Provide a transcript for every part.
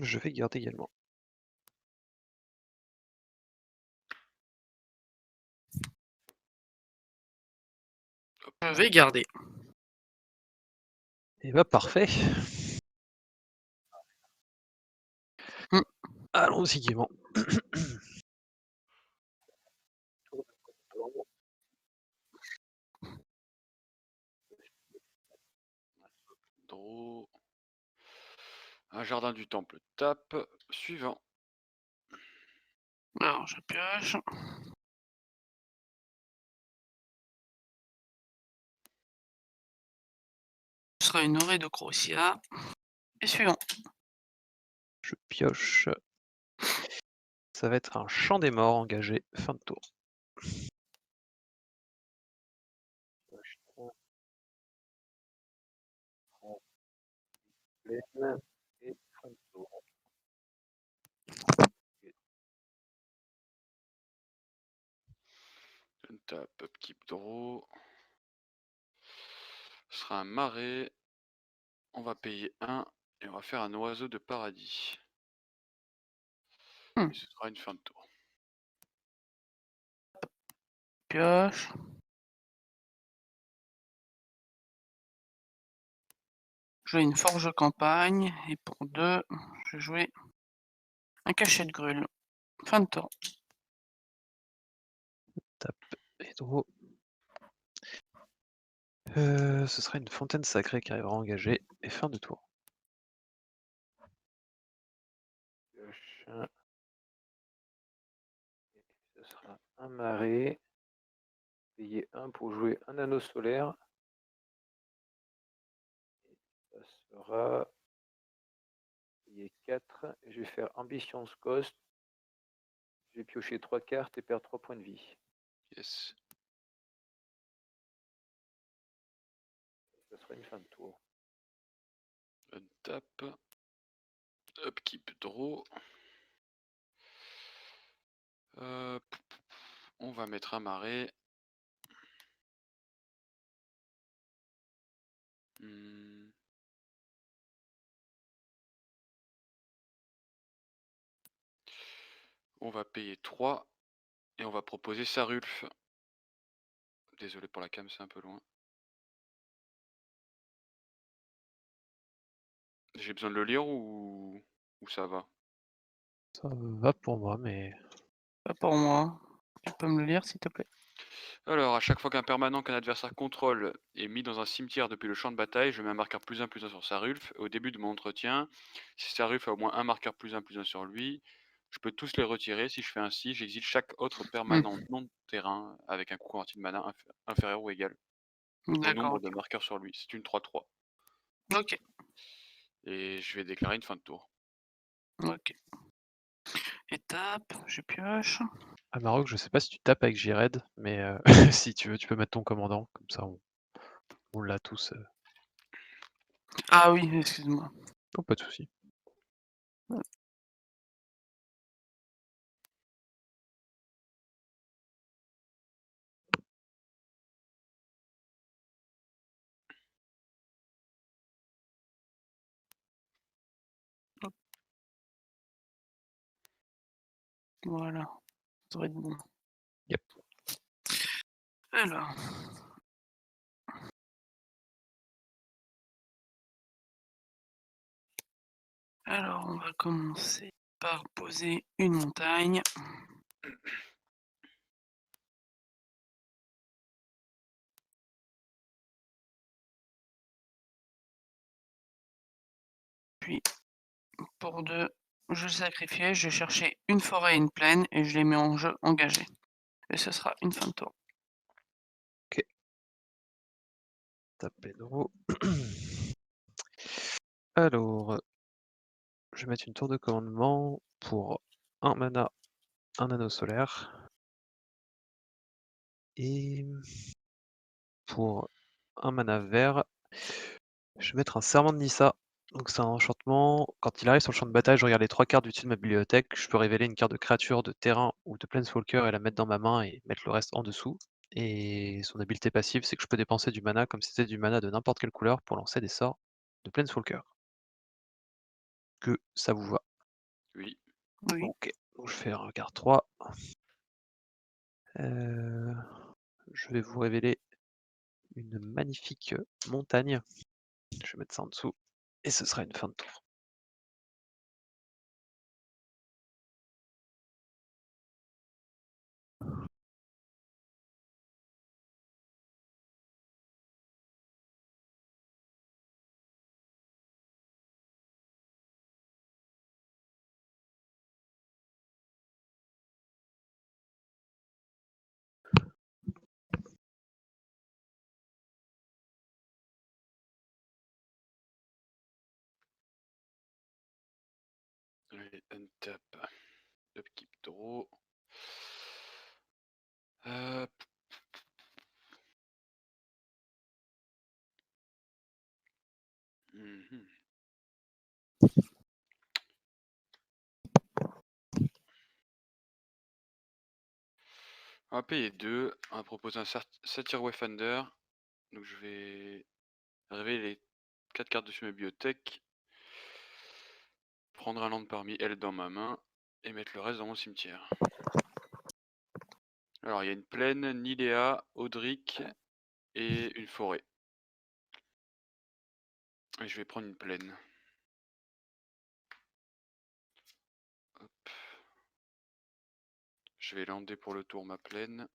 Je vais garder également. Je vais garder. Et bah parfait. Mmh. Allons-y gaiement. Draw. Un jardin du temple. Tape. Suivant. Alors je pioche. Ce sera une orée de Crocea. Et suivant. Je pioche. Ça va être un champ des morts engagé, fin de tour. Pioche 3. Pleine et fin de tour. Une tape. Upkeep draw. Ce sera un marais. On va payer 1 et on va faire un oiseau de paradis. Mmh. Et ce sera une fin de tour. Pioche. Jouer une forge campagne. Et pour 2, je vais jouer un cachet de grûle. Fin de tour. Tape et draw. Ce sera une fontaine sacrée qui arrivera engagée et fin de tour. Pioche. Et ce sera un marais. Payer 1 pour jouer un anneau solaire. Et ça sera payer 4. Et je vais faire Ambitions Cost. Je vais piocher 3 cartes et perdre 3 points de vie. Yes. Ça sera une fin de tour. Une tape. Upkeep draw. On va mettre un marais. On va payer 3 et on va proposer Sarulf. Désolé pour la cam, c'est un peu loin. J'ai besoin de le lire ou ça va? Ça va pour moi, mais Pas pour moi. Tu peux me le lire s'il te plaît? Alors, à chaque fois qu'un permanent qu'un adversaire contrôle est mis dans un cimetière depuis le champ de bataille, je mets un marqueur +1/+1 sur Sarulf. Au début de mon entretien, si Sarulf a au moins un marqueur +1/+1 sur lui, je peux tous les retirer. Si je fais ainsi, j'exile chaque autre permanent Mmh. non de terrain avec un coût converti de mana inférieur ou égal au D'accord, nombre de OK. marqueurs sur lui. C'est une 3/3. OK, Et je vais déclarer une fin de tour. OK. Étape, je pioche. à Maroc, je sais pas si tu tapes avec Jired, mais si tu veux, tu peux mettre ton commandant, comme ça on l'a tous. Ah oui, excuse-moi. Oh, pas de souci. Hop. Voilà, ça devrait être bon. Yep. Alors. Alors, on va commencer par poser une montagne. Puis, pour 2, je sacrifiais, je cherchais une forêt et une plaine et je les mets en jeu engagé. Et ce sera une fin de tour. Ok. Taper draw. Alors, je vais mettre une tour de commandement pour un mana, un anneau solaire. Et pour un mana vert, je vais mettre un serment de Nissa. Donc c'est un enchantement. Quand il arrive sur le champ de bataille, je regarde les 3 cartes du dessus de ma bibliothèque. Je peux révéler une carte de créature, de terrain ou de planeswalker et la mettre dans ma main et mettre le reste en dessous. Et son habileté passive, c'est que je peux dépenser du mana comme si c'était du mana de n'importe quelle couleur pour lancer des sorts de planeswalker. que ça vous va? Oui. Oui. OK, donc je fais un regard 3. Heu, je vais vous révéler une magnifique montagne. Je vais mettre ça en dessous et ce sera une fin de tour. Allez, untap. Upkeep draw. Hop. Mhm. On va payer 2. On va proposer un Satyr Wayfinder. Donc je vais révéler les 4 cartes dessus ma bibliothèque. Prendre un land parmi elles dans ma main. Et mettre le reste dans mon cimetière. Alors il y a une plaine, Nilea, Audric et une forêt. Et je vais prendre une plaine. Hop. Je vais lander pour le tour ma plaine.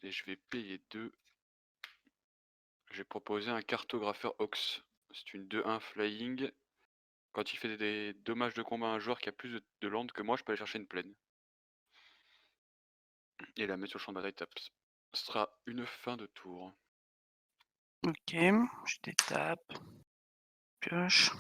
Et je vais payer 2. Je vais proposer un cartographeur Ox. C'est une 2-1 flying. Quand il fait des dommages de combat à un joueur qui a plus de land que moi, je peux aller chercher une plaine. Et la mettre sur le champ de bataille tape. Ce sera une fin de tour. Ok, je détape. Pioche.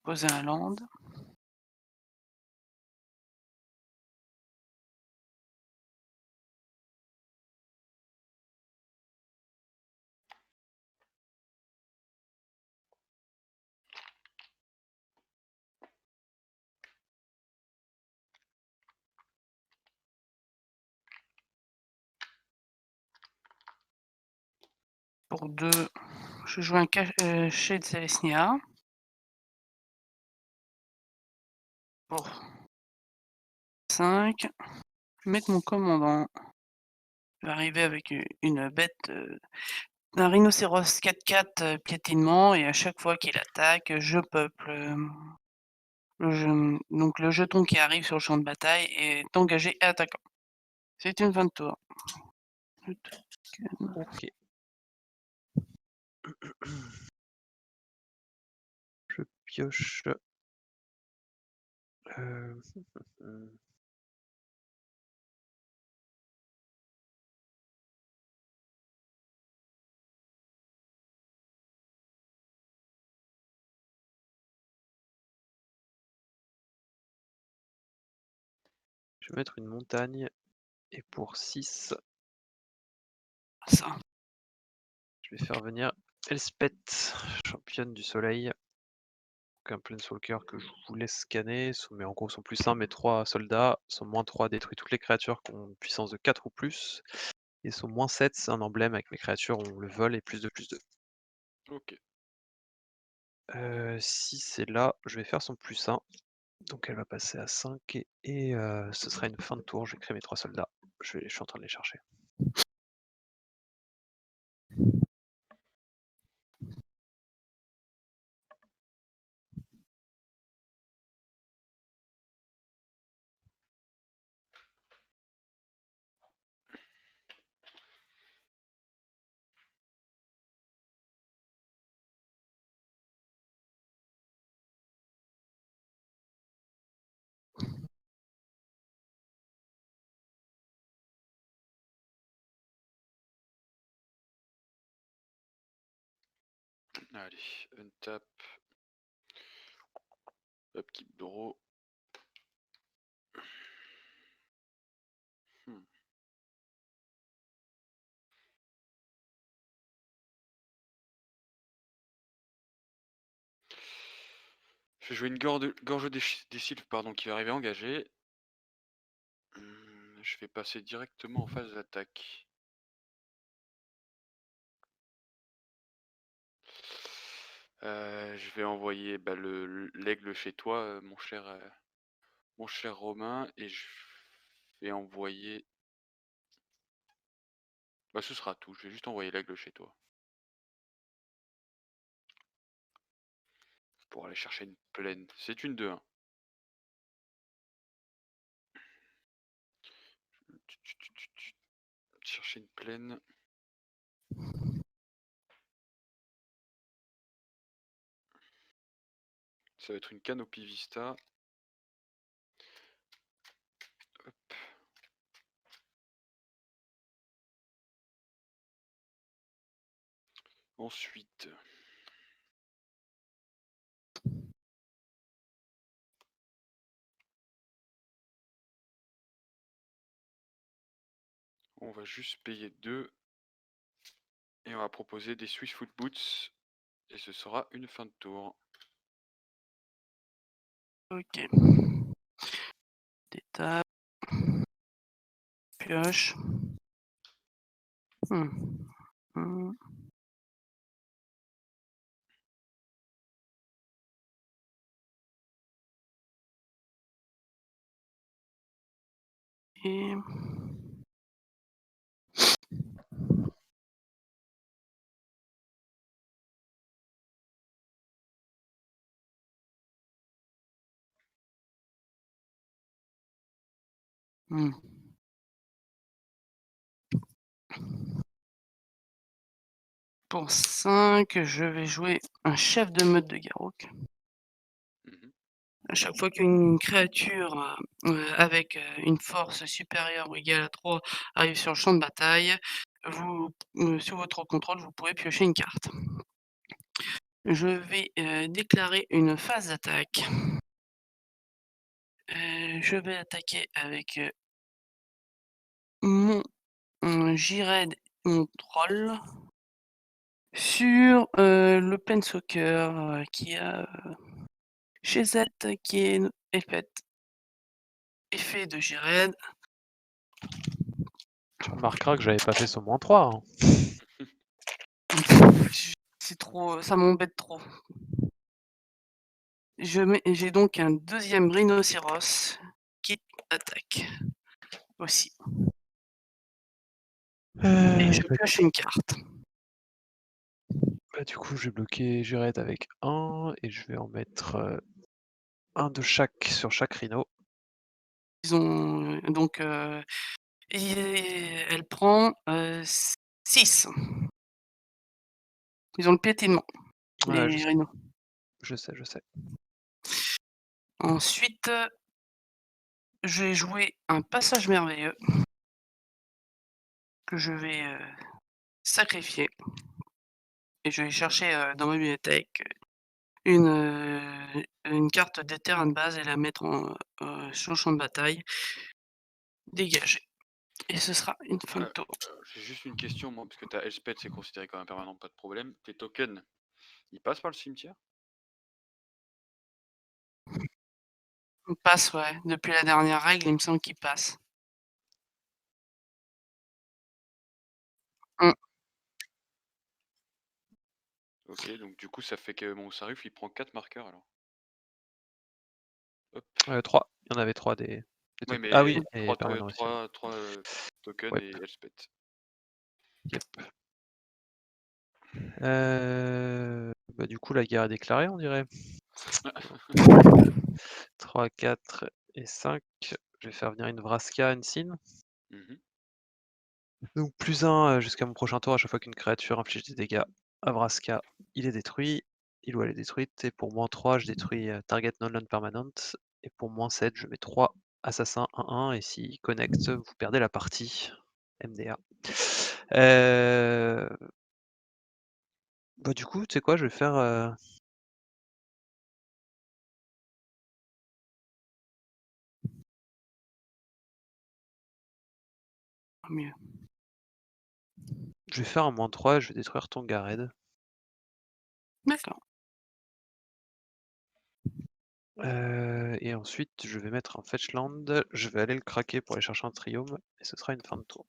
Poser un land. Pour 2, je joue un Shade Selesnya. Pour 5, je vais mettre mon commandant. Je vais arriver avec une bête, un rhinocéros 4/4 piétinement, et à chaque fois qu'il attaque, je peuple. Donc le jeton qui arrive sur le champ de bataille est engagé et attaquant. C'est une fin de tour. OK. Je pioche. Je vais mettre une montagne et pour 6, Ça. je vais faire venir Elspeth, championne du soleil. Donc un Planeswalker que je vous laisse scanner. Mais en gros, son plus 1, mes 3 soldats. Son moins 3 détruit toutes les créatures qui ont une puissance de 4 ou plus. Et son moins 7, c'est un emblème avec mes créatures ont le vol et plus de plus 2. Ok. Si c'est là, je vais faire son plus 1. Donc elle va passer à 5 et ce sera une fin de tour. Je vais créer mes 3 soldats. Je suis en train de les chercher. Allez, untap. Upkeep draw. Je vais jouer une gorge des sylphes, pardon, qui va arriver engagée. Je vais passer directement en phase d'attaque. Je vais envoyer bah, l'aigle chez toi, mon cher Romain, et je vais envoyer. Bah, ce sera tout. Je vais juste envoyer l'aigle chez toi pour aller chercher une plaine. C'est une 2-1. Chercher une plaine. Ça va être une canopy vista. Hop. Ensuite, on va juste payer 2 et on va proposer des Swiss Foot Boots et ce sera une fin de tour. Ok. Des tables. Pioche. Hmm. Hmm. Et... hmm. Pour 5, je vais jouer un chef de meute de Garruk. Mhm. À chaque fois qu'une créature avec une force supérieure ou égale à 3 arrive sur le champ de bataille, vous, sur votre contrôle, vous pourrez piocher une carte. Je vais déclarer une phase d'attaque. Je vais attaquer avec mon Jired, mon troll, sur le Planeswalker qui a chez Z qui est effet de Jired. Tu remarqueras que j'avais pas fait ce -3, hein. C'est trop, ça m'embête trop. J'ai donc un deuxième rhinocéros qui attaque aussi. Et je Bah, pioche une carte. du coup, je vais bloquer Jured avec 1 et je vais en mettre 1 de chaque sur chaque rhino. Ils ont donc elle prend 6. Ils ont le piétinement, Ouais, les rhinos. je sais, je sais. Ensuite, je vais jouer un passage merveilleux que je vais sacrifier. Et je vais chercher dans ma bibliothèque une carte d'éther de base et la mettre sur le champ de bataille. Dégagée. Et ce sera une fin de tour. J'ai juste une question, moi, parce que ta Elspeth, c'est considéré comme un permanent, pas de problème. Tes tokens, ils passent par le cimetière? On passe, ouais. Depuis la dernière règle, il me semble qu'il passe. Mmh. Ok, donc du coup, ça fait que mon Saruf, il prend 4 marqueurs alors. Hop. 3, il y en avait 3 des Ouais, ah mais oui, et 3 permanents aussi, ouais. tokens Ouais, et Elspeth. yep. Du coup, la guerre est déclarée, on dirait. 3, 4 et 5. Je vais faire venir une Vraska Unseen. Mhm. Donc +1 jusqu'à mon prochain tour, à chaque fois qu'une créature inflige des dégâts à Vraska, il est détruit. Il ou elle est détruite. Et pour -3, je détruis target non-land permanent. Et pour -7, je mets 3 assassins 1-1. Et s'ils connectent, vous perdez la partie. MDA. Du coup, tu sais quoi, je vais faire. Mieux. Je vais faire un -3 et je vais détruire ton Gareth. D'accord. Et ensuite, je vais mettre un Fetchland, je vais aller le craquer pour aller chercher un Triome, et ce sera une fin de tour.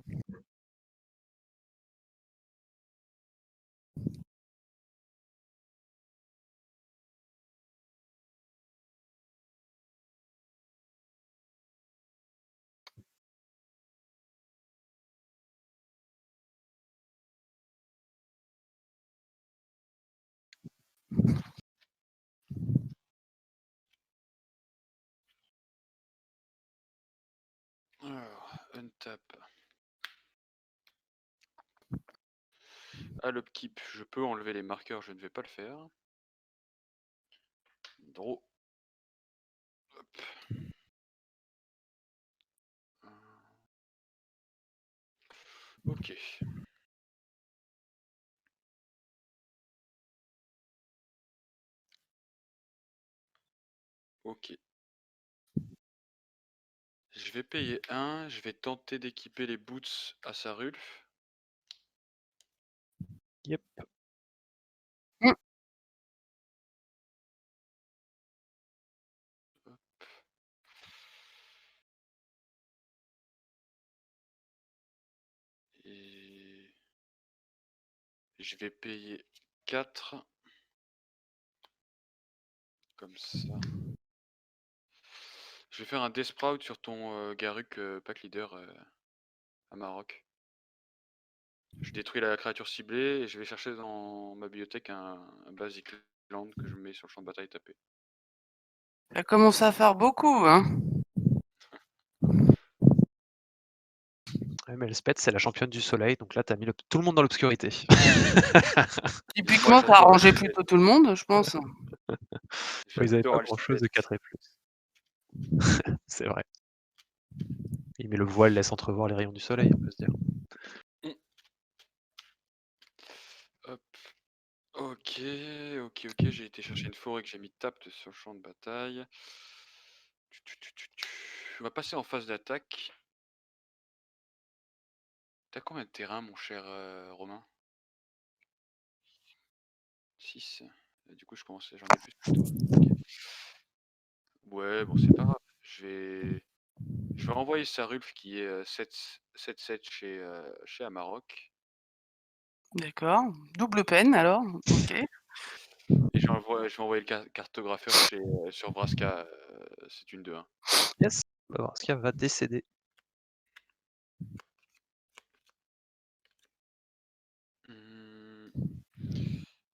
Alors, untap. À l'upkeep, je peux enlever les marqueurs, je ne vais pas le faire. Draw. Hop. Ok. Ok. Je vais payer 1, je vais tenter d'équiper les boots à Sarulf. Yep. Mmh. Hop. Et je vais payer 4. Comme ça. Je vais faire un Deathsprout sur ton Garruk pack leader à Maroc. Je détruis la créature ciblée et je vais chercher dans ma bibliothèque un Basic Land que je mets sur le champ de bataille tapé. Ça commence à faire beaucoup, hein. Ouais, mais Elspeth, c'est la championne du soleil, donc là, t'as mis tout le monde dans l'obscurité. Moi Typiquement, ça j'adore le arrangeait soleil. plutôt tout le monde, je pense. Ouais, ils avaient pas J'adore grand-chose de Elspeth. 4 et plus. C'est vrai. Mais le voile laisse entrevoir les rayons du soleil, on peut se dire. Hop. Ok, ok, j'ai été chercher une forêt que j'ai mis tap sur le champ de bataille. On va passer en phase d'attaque. T'as combien de terrain, mon cher Romain? 6. Du coup, j'en ai plus que toi. Ok. Ouais, bon, c'est pas grave. Je vais renvoyer Sarulf qui est 7-7 chez Amarok. D'accord. Double peine alors, ok. Et je vais envoyer le cartographeur sur Vraska. C'est une 2-1. Yes. On va voir ce qu'il va décéder.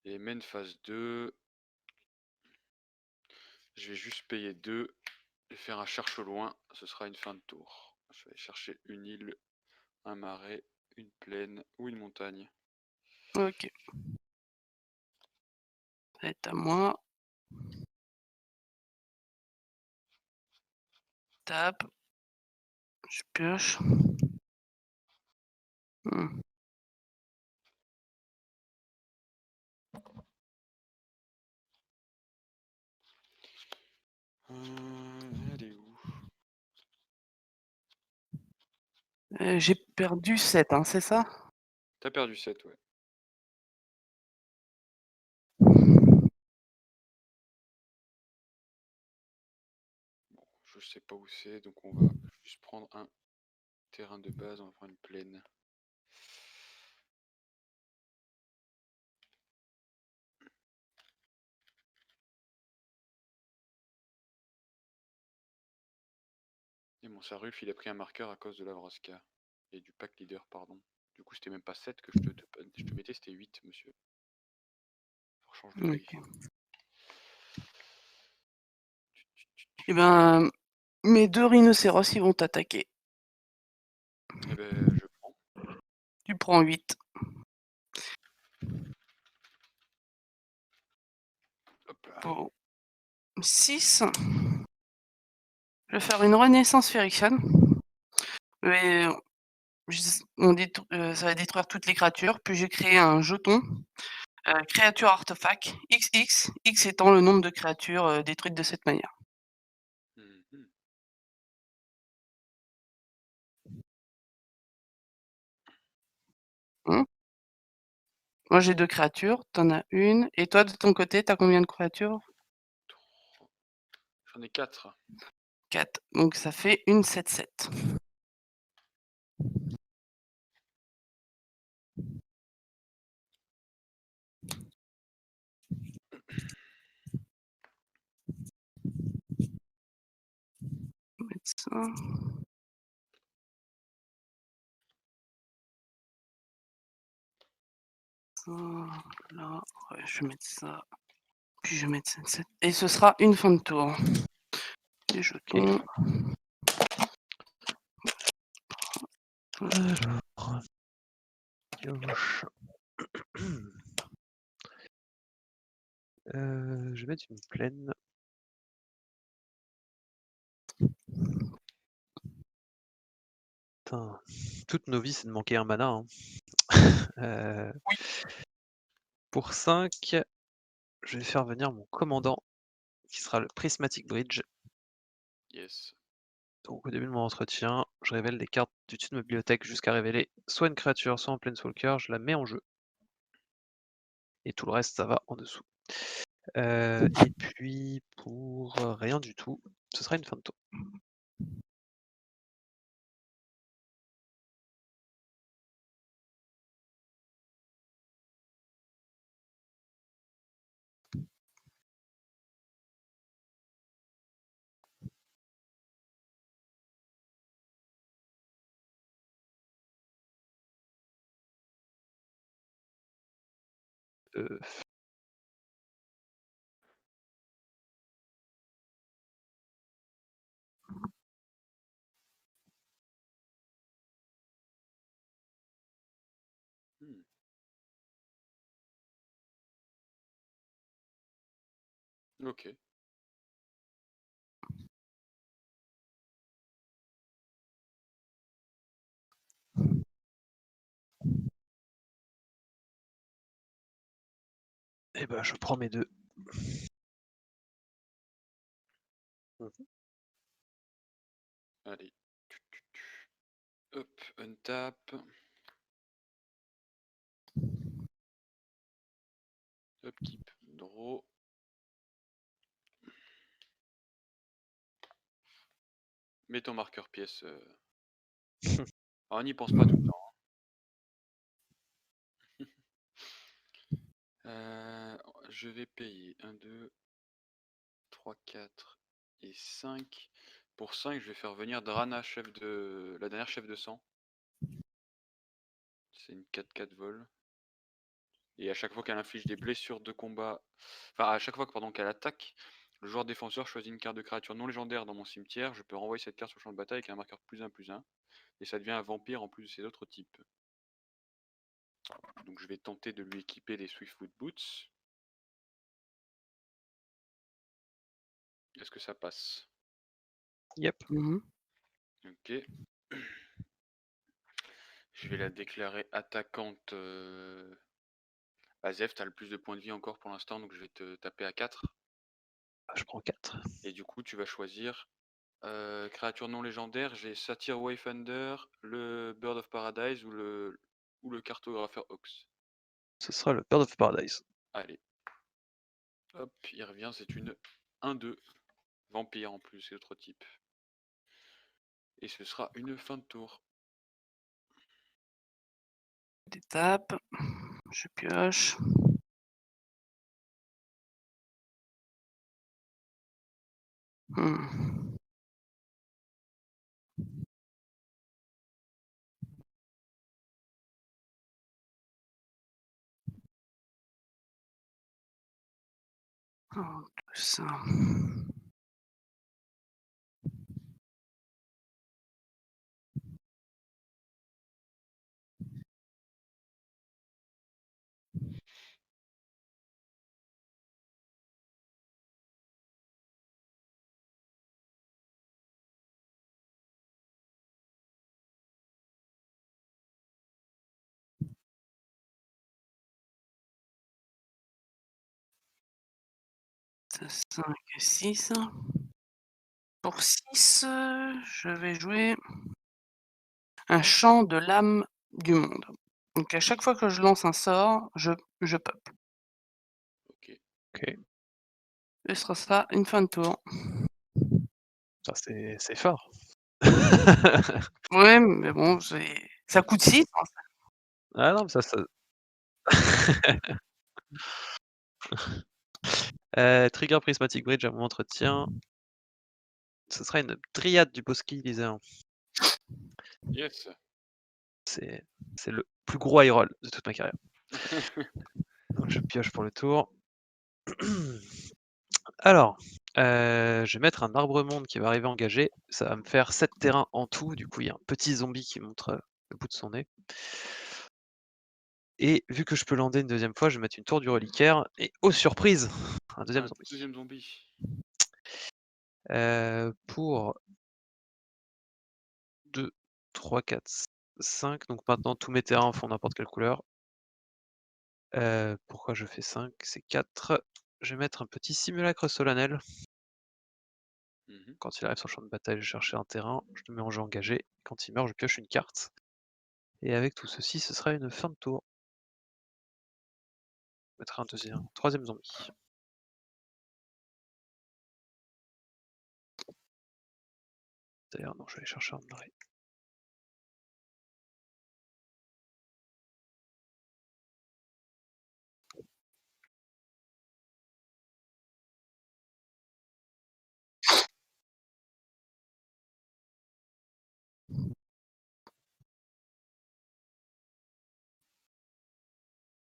Et main phase 2. Je vais juste payer 2 et faire un cherche au loin. Ce sera une fin de tour. Je vais chercher une île, un marais, une plaine ou une montagne. Ok. Ça va être à moi. Tape. Je pioche. Hmm. Elle est où? J'ai perdu 7, hein, c'est ça? T'as perdu 7, ouais. Bon, je sais pas où c'est, donc on va juste prendre un terrain de base, on va prendre une plaine. Et mon Sarulf, il a pris un marqueur à cause de la Vraska. Et du pack leader, pardon. Du coup, c'était même pas 7 que je te mettais, c'était 8, monsieur. Faut changer de Ok. règle. Eh ben, mes 2 rhinocéros, ils vont t'attaquer. Eh ben, je prends. Tu prends 8. Hop là. Pour 6. Je vais faire une renaissance Phyrexian. Mais ça va détruire toutes les créatures. Puis j'ai créé un jeton. Créature artefact XX. X étant le nombre de créatures détruites de cette manière. Mhm. Hein. Moi j'ai 2 créatures, t'en as une. Et toi de ton côté, t'as combien de créatures? J'en ai 4. 4. Donc ça fait une 7-7. On va mettre ça. Ça, là, ouais, je vais mettre ça. Puis je vais mettre 7-7. Et ce sera une fin de tour. Les jetons. Alors, pioche. Je vais mettre une plaine. Putain, toutes nos vies, c'est de manquer un mana. Hein. Oui. Pour 5, je vais faire venir mon commandant, qui sera le Prismatic Bridge. Yes. Donc au début de mon entretien, je révèle des cartes du dessus de ma bibliothèque jusqu'à révéler soit une créature, soit un Planeswalker, je la mets en jeu. Et tout le reste, ça va en dessous. Et puis pour rien du tout, ce sera une fin de tour. Euh, Hmm. Ok. Et ben je prends mes 2. Allez. Hop, untap. Upkeep, draw. Mets ton marqueur pièce. Ah, on n'y pense pas tout le temps. Je vais payer 1, 2, 3, 4 et 5. Pour 5, je vais faire venir Drana, la dernière chef de sang. C'est une 4-4 vol. Et à chaque fois qu'elle inflige des blessures de combat, enfin à chaque fois qu'elle attaque, le joueur défenseur choisit une carte de créature non légendaire dans mon cimetière. Je peux renvoyer cette carte sur le champ de bataille avec un marqueur +1/+1. Et ça devient un vampire en plus de ses autres types. Donc je vais tenter de lui équiper des Swiftfoot Boots. Est-ce que ça passe? Yep. Ok. Je vais la déclarer attaquante. Zef, t'as le plus de points de vie encore pour l'instant, donc je vais te taper à 4. Je prends 4. Et du coup, tu vas choisir créature non légendaire. J'ai Satyr Wayfinder, le Bird of Paradise ou le cartographeur Ox. Ce sera le Bird of Paradise. Allez. Hop, il revient, c'est une 1-2. Vampire en plus, c'est l'autre type. Et ce sera une fin de tour. D'étape. Je pioche. Oh, tout ça. Ça, 5 et 6. Pour 6, je vais jouer un chant de l'âme du monde. Donc à chaque fois que je lance un sort, je pop. Ok. Ok. Et ce sera ça, une fin de tour. Ça c'est fort. Ouais, mais bon, ça coûte 6. Ah non, mais ça Trigger Prismatic Bridge à mon entretien. Ce sera une dryade du bosquet lyséen. Yes. C'est le plus gros high roll de toute ma carrière. Donc je pioche pour le tour. Alors, je vais mettre un arbre-monde qui va arriver engagé. Ça va me faire 7 terrains en tout. Du coup, il y a un petit zombie qui montre, le bout de son nez. Et vu que je peux lander une deuxième fois, je vais mettre une tour du reliquaire et oh surprise! Un deuxième Un zombie. deuxième zombie. Pour 2, 3, 4, 5, donc maintenant tous mes terrains font n'importe quelle couleur. Pourquoi je fais 5? C'est 4. Je vais mettre un petit simulacre solennel. Mmh. Quand il arrive sur le champ de bataille, je cherche un terrain, je le mets en jeu engagé. Quand il meurt, je pioche une carte. Et avec tout ceci, ce sera une fin de tour. Je mettrai un troisième zombie. D'ailleurs, non, je vais aller chercher un arrêt.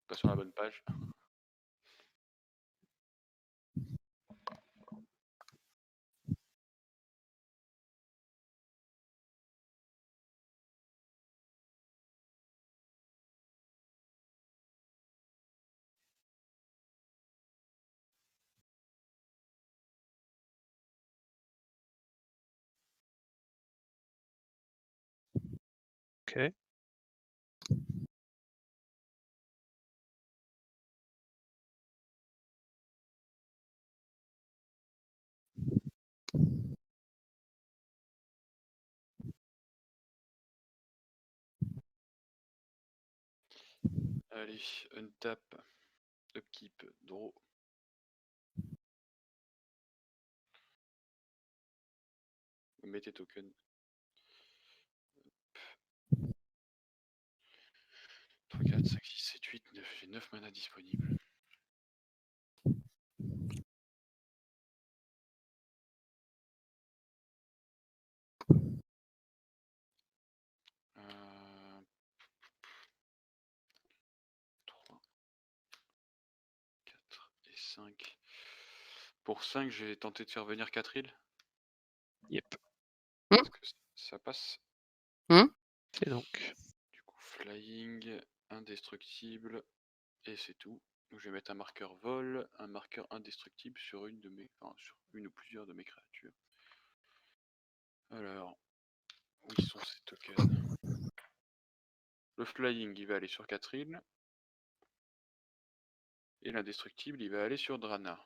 Pas sur la bonne page. Ok. Allez, untap, upkeep, draw. Mets tes tokens. 3, 4, 5, 6, 7, 8, 9. J'ai 9 manas disponibles. Euh... 3, 4 et 5. Pour 5, j'ai tenté de faire venir 4 îles. Yep. Est-ce que ça passe? Et donc, Du coup, flying, indestructible, et c'est tout. Donc je vais mettre un marqueur vol, un marqueur indestructible sur une de mes. Enfin, sur une ou plusieurs de mes créatures. Alors, où ils sont ces tokens? Le flying, il va aller sur Catherine. Et l'indestructible, il va aller sur Drana.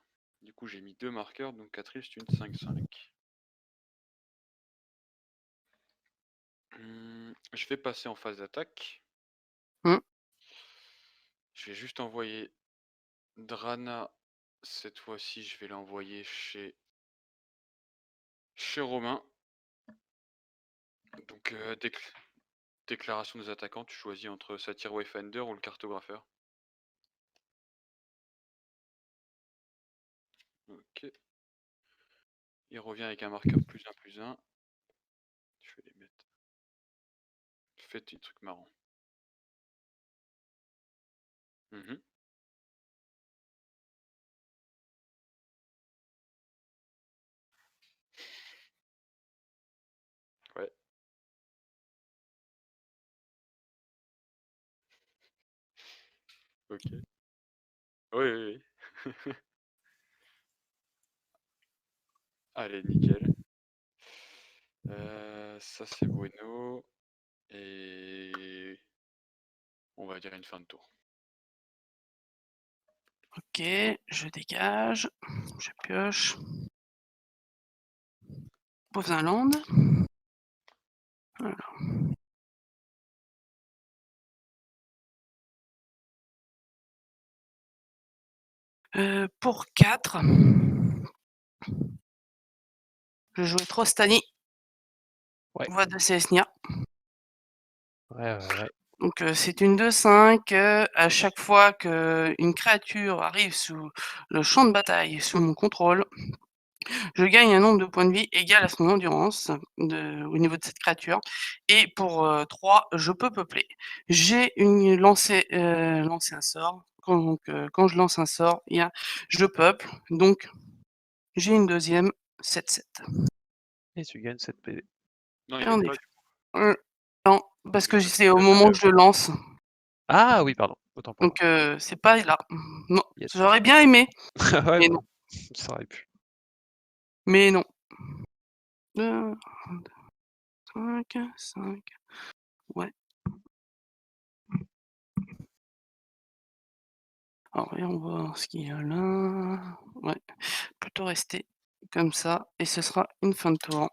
Du coup, j'ai mis 2 marqueurs, donc Catherine, c'est une 5-5. Je vais passer en phase d'attaque. Je vais juste envoyer Drana. Cette fois-ci, je vais l'envoyer chez Romain. Donc, déclaration des attaquants, tu choisis entre Satyr Wayfinder ou le cartographeur. Ok. Il revient avec un marqueur +1/+1. Je vais les mettre. Faites des trucs marrants. Mhm. Ouais. Ok. Oui, oui, oui. Allez, nickel. Ça c'est bueno. Et on va dire une fin de tour. Ok, je dégage, je pioche. Pose un land. Voilà. Pour 4, Je vais jouer Trostani. Ouais. Voix de Selesnya. Ouais. Donc c'est une 2/5, à chaque fois qu'une créature arrive sous le champ de bataille, sous mon contrôle, je gagne un nombre de points de vie égal à son endurance au niveau de cette créature. Et pour 3, je peux peupler. J'ai une lancer un sort. Quand je lance un sort, je peuple. Donc j'ai une deuxième 7/7. Et tu gagnes 7 PV. Non, il Et gagne en pas. effet. Non, parce Il que gagne c'est au pas moment où PV. je le lance. Ah oui, pardon, autant pour moi. Donc c'est pas là. Non, Yes. j'aurais bien aimé, Ouais, mais bah, non. ça aurait pu. Mais non. 2, 5, 5. Ouais. Alors voyons voir ce qu'il y a là. Ouais, plutôt rester comme ça et ce sera une fin de tour.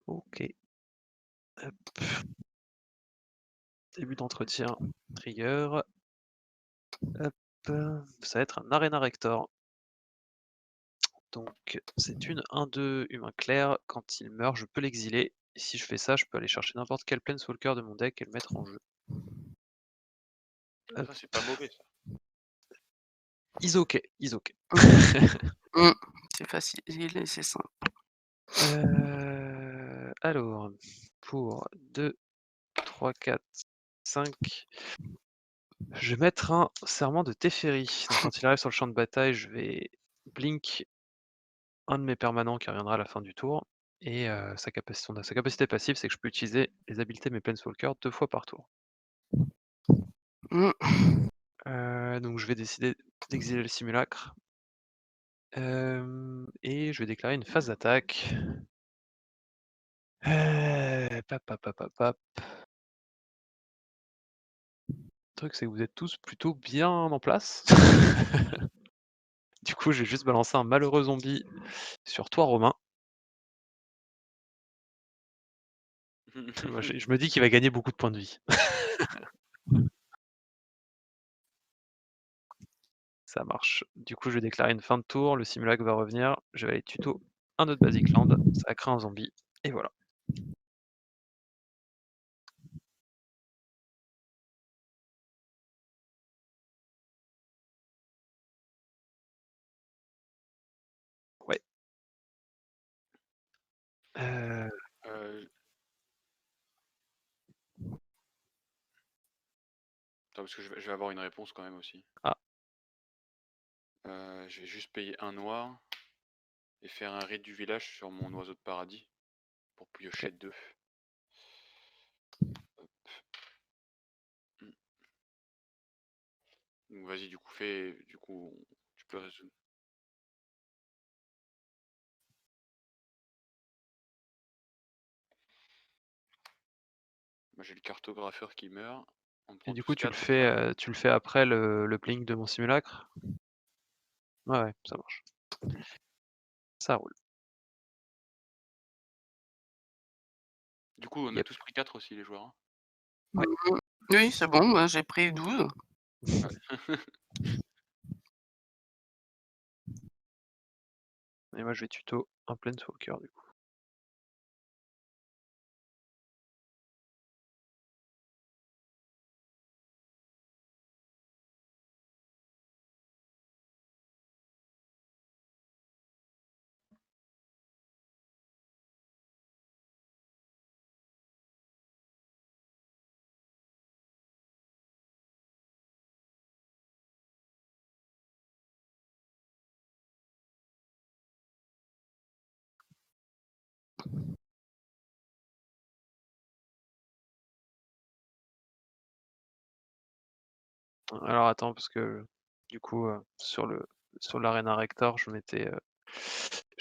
OK. Hop. Début d'entretien, trigger. Hop, ça va être un Arena Rector. Donc c'est une 1/2 humain clair. Quand il meurt, je peux l'exiler. Et si je fais ça, je peux aller chercher n'importe quel Planeswalker de mon deck et le mettre en jeu. Hop. Ça, c'est pas mauvais, ça. Is OK, is OK. Mmh. C'est facile et c'est simple. Alors, pour 2, 3, 4, 5, je vais mettre un Serment de Teferi. Donc quand il arrive sur le champ de bataille, je vais blink un de mes permanents qui reviendra à la fin du tour. Et sa capacité passive, c'est que je peux utiliser les habiletés de mes Planeswalkers 2 fois par tour. Mmh. Donc je vais décider d'exiler le simulacre. Et je vais déclarer une phase d'attaque. Pap, pap, pap, pap, pap. Le truc, c'est que vous êtes tous plutôt bien en place. Du coup, je vais juste balancer un malheureux zombie sur toi, Romain. Moi, je me dis qu'il va gagner beaucoup de points de vie. Ça marche. Du coup, je vais déclarer une fin de tour, le simulacre va revenir, je vais aller tuto un autre Basic Land, ça va créer un zombie, et voilà. Ouais. Euh, Attends, parce que je vais avoir une réponse quand même aussi. Ah. Je vais juste payer un noir et faire un raid du village sur mon oiseau de paradis pour piocher Ok. 2. Donc vas-y, du coup, tu peux résoudre. Moi j'ai le cartographeur qui meurt. On Et prend du tous coup, 4. tu le fais après le blink de mon simulacre? Ouais, ça marche. Ça roule. Du coup, on a Yep. tous pris 4 aussi, les joueurs. Hein. Ouais. Mmh. Oui, c'est bon, bah, j'ai pris 12. Ouais. Et moi, je vais tuto un Planeswalker, du coup. Alors attends, parce que du coup, sur l'Arena Rector, je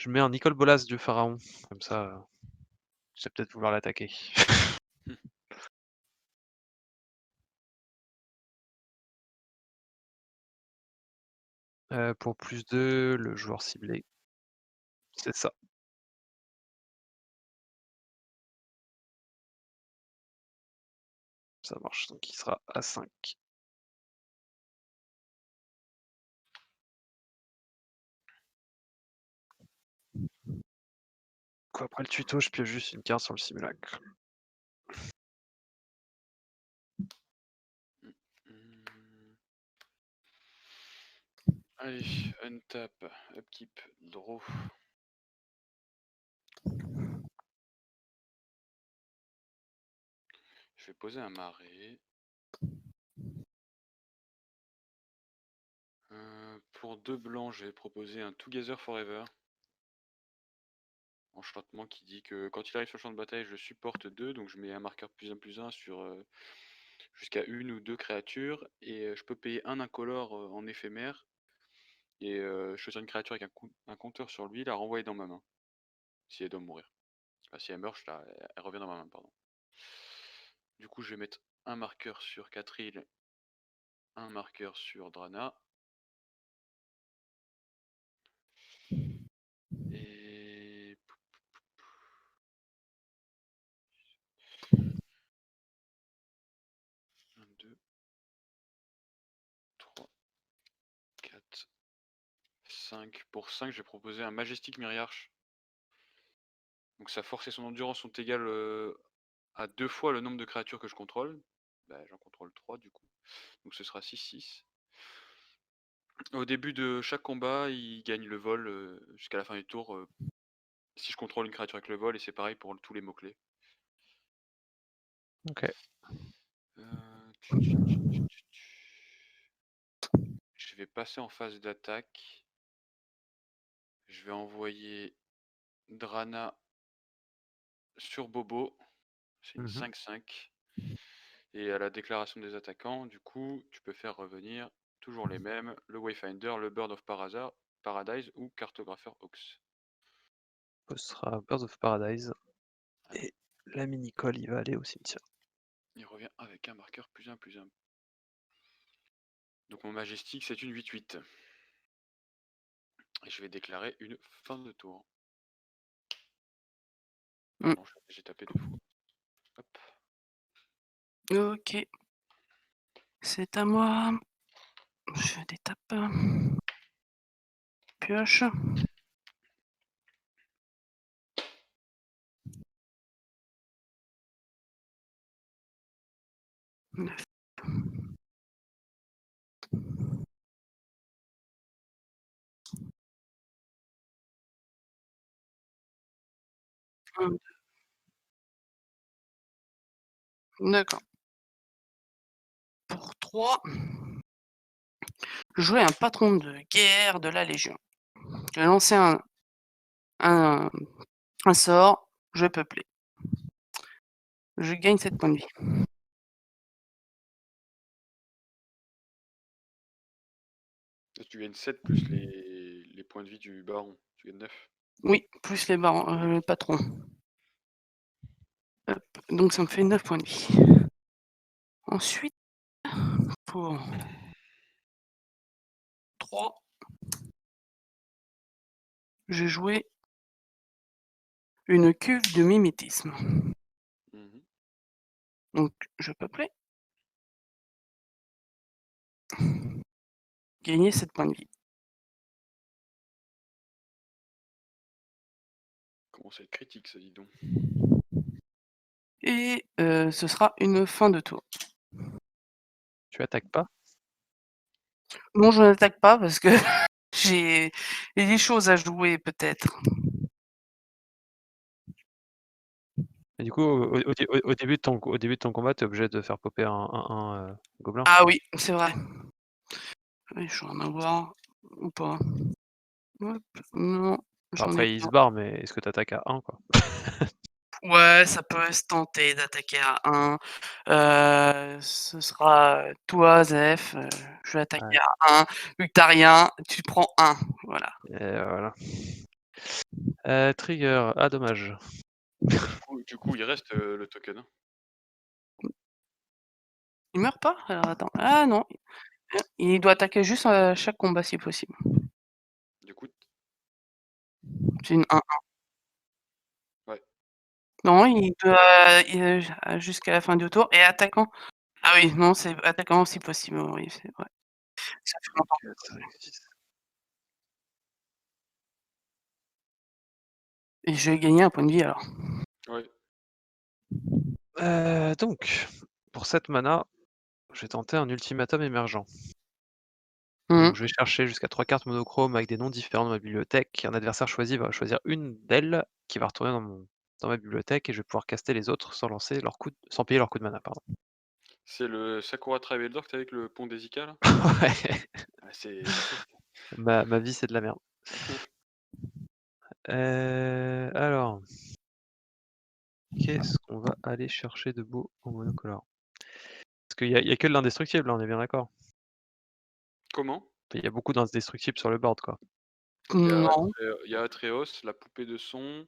mets un Nicol Bolas du Pharaon. Comme ça, je vais peut-être vouloir l'attaquer. Pour +2, le joueur ciblé. C'est ça. Ça marche, donc il sera à 5. coup, après le tuto, je pioche juste une carte sur le simulacre. Mmh. Allez, untap, upkeep, draw. Je vais poser un marais. Pour 2 blancs, je vais proposer un Together Forever. Enchantement qui dit que quand il arrive sur le champ de bataille, je supporte 2, donc je mets un marqueur +1/+1 sur jusqu'à 1 ou 2 créatures, et je peux payer un incolore en éphémère, et choisir une créature avec un compteur sur lui, la renvoyer dans ma main, si elle doit mourir. Enfin, si elle meurt, elle revient dans ma main, pardon. Du coup, je vais mettre un marqueur sur Katril, un marqueur sur Drana, et 1, 2, 3, 4, 5. Pour 5, je vais proposer un Majestic Myriarch. Donc sa force et son endurance sont égales à 2 fois le nombre de créatures que je contrôle. Bah, j'en contrôle 3 du coup. Donc ce sera 6-6. Au début de chaque combat, il gagne le vol jusqu'à la fin du tour. Si je contrôle une créature avec le vol, et c'est pareil pour tous les mots-clés. Ok. Je vais passer en phase d'attaque. Je vais envoyer Drana sur Bobo. C'est une 5-5. Et à la déclaration des attaquants, du coup, tu peux faire revenir toujours les mêmes, le Wayfinder, le Bird of Paradise ou Cartographer Ox. Ce sera Birds of Paradise. Et la mini-colle, il va aller au cimetière. Il revient avec un marqueur +1/+1. Donc mon Majestic, c'est une 8-8. Et je vais déclarer une fin de tour. Pardon, j'ai tapé 2 fois. Hop. Ok. C'est à moi. Je détape. Pioche. 9. D'accord. Pour 3, jouer un patron de guerre de la Légion. Je vais lancer un sort, je vais peupler. Je gagne 7 points de vie. Tu gagnes 7 plus les points de vie du baron. Tu gagnes 9. Oui, plus les barons, patrons. Hop, donc ça me fait 9 points de vie. Ensuite, pour 3, j'ai joué une cuve de mimétisme. Donc je peuplais. Gagner 7 points de vie. Comment ça être critique, ça, dis donc. Et ce sera une fin de tour. Tu attaques pas? Non, je n'attaque pas parce que j'ai des choses à jouer peut-être. Et du coup, au début de ton combat, tu es obligé de faire popper un gobelin? Ah oui, c'est vrai. Oui, je vais en avoir ou pas. Hop, non, j'en ai Après, il pas. se barre, mais est-ce que tu attaques à 1 quoi? Ouais, ça peut se tenter d'attaquer à 1. Ce sera toi, Zef, je vais attaquer Ouais. à 1. Vu que tu as rien, tu prends 1. Voilà. Et voilà. Trigger, ah dommage. Du coup, il reste le token. Hein. Il meurt pas? Alors attends. Ah non, il doit attaquer juste à chaque combat si possible. Du coup, C'est une 1-1. ouais. Non, jusqu'à la fin du tour et attaquant. Ah oui, non, c'est attaquant si possible, oui, c'est vrai. Ça fait longtemps. 4, 5, 6. Et je vais gagner un point de vie alors. Ouais. Donc, pour cette mana, je vais tenter un ultimatum émergent. Mmh. Donc je vais chercher jusqu'à 3 cartes monochromes avec des noms différents dans ma bibliothèque. Un adversaire choisi va choisir une d'elles qui va retourner dans ma bibliothèque et je vais pouvoir caster les autres sans payer leur coût de mana, pardon. C'est le Sakura Tribe Elder que t'as avec le pont des Ika là? Ouais, Ah, c'est triste. ma vie c'est de la merde. Alors, qu'est-ce qu'on va aller chercher de beau en monocolore? Parce qu'il y a que de l'indestructible là, on est bien d'accord? Comment? Il y a beaucoup d'indestructibles sur le board, quoi. Non. Il y a Atreos, la poupée de son,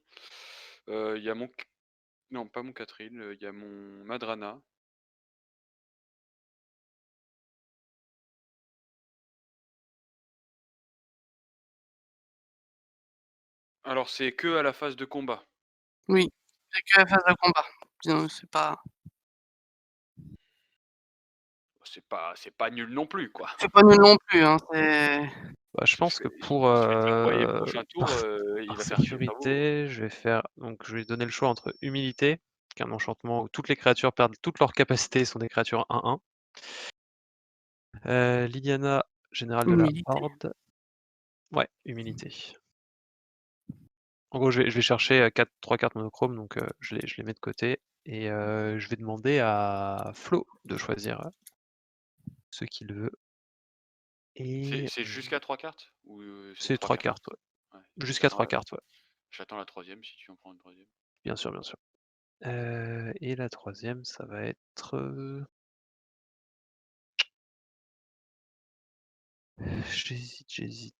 il y a mon K non pas mon Catherine, il y a mon Madrana. Alors c'est que à la phase de combat. Oui, c'est que la phase de combat. Sinon c'est C'est pas nul non plus quoi. pas nul non plus, hein, c'est Bah, je pense que pour, Il se fait flamboyer le prochain par tour, il par va faire chier le cerveau. sécurité, je vais donner le choix entre humilité, qui est un enchantement où toutes les créatures perdent toutes leurs capacités, sont des créatures 1/1. Liliana, générale de la humilité. horde. Ouais, humilité. En gros, je vais chercher, 3 cartes monochromes, donc je les mets de côté et je vais demander à Flo de choisir, ce qu'il veut et C'est jusqu'à 3 cartes? Ou, c'est c'est 3 3 cartes? cartes, ouais. Ouais, Jusqu'à 3 cartes, ouais. j'attends la troisième si tu en prends une troisième. Bien sûr, bien sûr. Et la troisième, ça va être, j'hésite.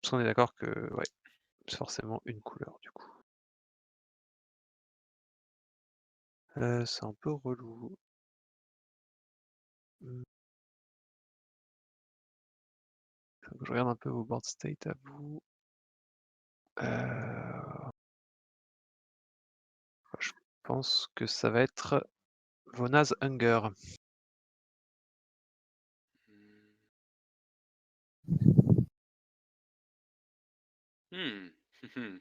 Parce qu'on est d'accord que, ouais, c'est forcément une couleur, du coup. C'est un peu relou. Mmh, faut que je regarde un peu vos board state à vous. Je pense que ça va être Vona's Hunger. Mmh. Mmh.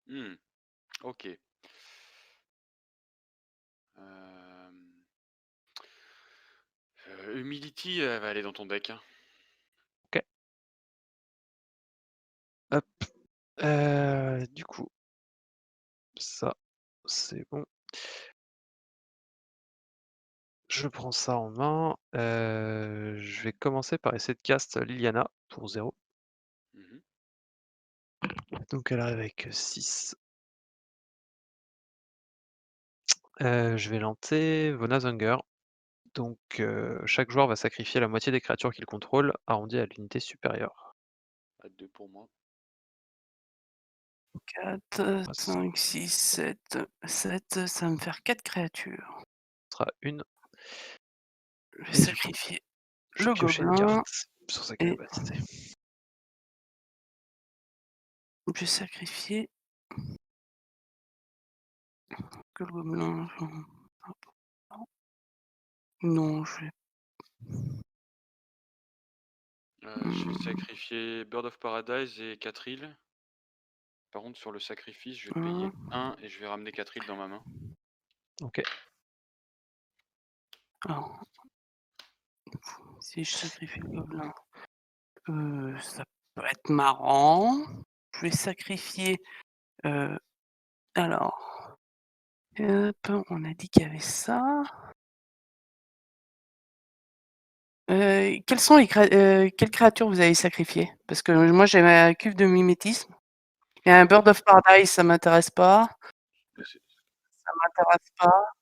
Mmh. OK. Hem, Humility, elle va aller dans ton deck, hein. OK, hop. Du coup, ça, c'est bon. Je prends ça en main. Je vais commencer par essayer de cast Liliana pour 0. Mmh. Donc elle arrive avec 6. Je vais lancer Vona's Hunger. Donc chaque joueur va sacrifier la moitié des créatures qu'il contrôle, arrondi à l'unité supérieure. À 2 pour moi. 4, Ah, ce 5, 6, 7, 7, ça va me faire 4 créatures. sera une Je vais et du coup, sacrifier je vais le piocher une gobelin carte sur sa et capacité. je vais sacrifier que le gobelin. Non, je vais. Je vais Mmh, sacrifier Bird of Paradise et 4 îles. Par contre, sur le sacrifice, je vais payer hein. 1 et je vais ramener 4 îles dans ma main. OK. Alors, si je sacrifie le gobelin, ça peut être marrant. Je vais sacrifier, heu, alors, hop, on a dit qu'il y avait ça. Quelles créatures vous avez sacrifiées? Parce que moi j'ai ma cuve de mimétisme. Il y a un Bird of Paradise, ça m'intéresse pas, Bah, c'est ça m'intéresse pas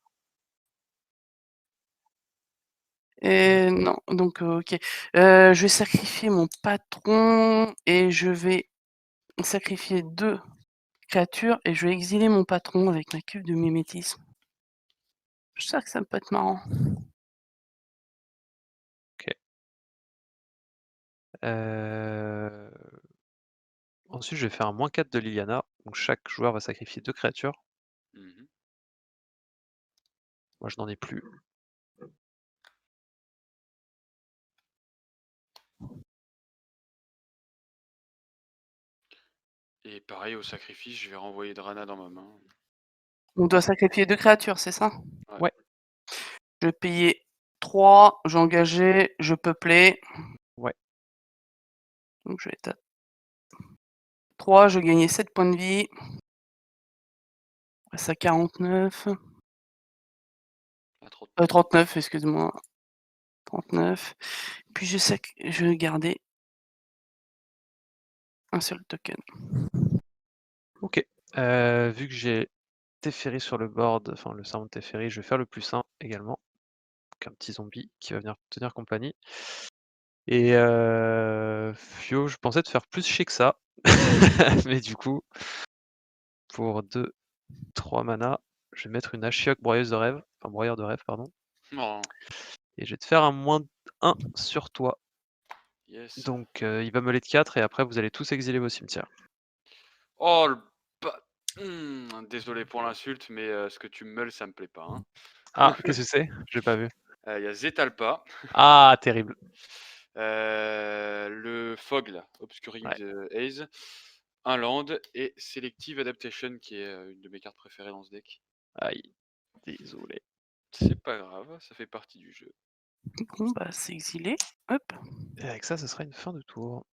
Mmh. et non, donc OK. Je vais sacrifier mon patron et je vais sacrifier 2 créatures et je vais exiler mon patron avec ma cuve de mimétisme. Je sais que ça peut être marrant. OK. Heu, Ensuite, je vais faire un -4 de Liliana Donc chaque joueur va sacrifier 2 créatures. Mmh. Moi, je n'en ai plus. Et pareil au sacrifice, je vais renvoyer Drana dans ma main. On doit sacrifier 2 créatures, c'est ça? Ouais. Ouais. Je vais payer 3, j'engageais, je peuplais. Ouais. Donc je vais être à 3, je gagnais 7 points de vie. On passe à 49. Pas trop. 39, excuse-moi. 39. Puis je gardais un seul token. OK. Vu que j'ai Teferi sur le board, enfin le serment de Teferi, je vais faire le +1 également. Donc un petit zombie qui va venir tenir compagnie. Et Fio, je pensais te faire plus chier que ça. Mais du coup, pour 2-3 mana, je vais mettre une Ashiok broyeuse de rêve, enfin broyeur de rêve, pardon. Non. Et je vais te faire un -1 sur toi. Yes. Donc il va meuler de 4 et après vous allez tous exiler vos cimetières. Oh le ba désolé pour l'insulte, mais ce que tu meules, ça me plaît pas, hein. Ah, qu'est-ce que c'est? J'ai pas vu. Il y a Zetalpa, Ah, terrible. le Fog là, Obscuring Ouais. the Haze, un land et Selective Adaptation qui est, une de mes cartes préférées dans ce deck. Aïe, désolé. C'est pas grave, ça fait partie du jeu. Bon, bah, c'est exilé. Hop. Et avec ça, ce sera une fin de tour.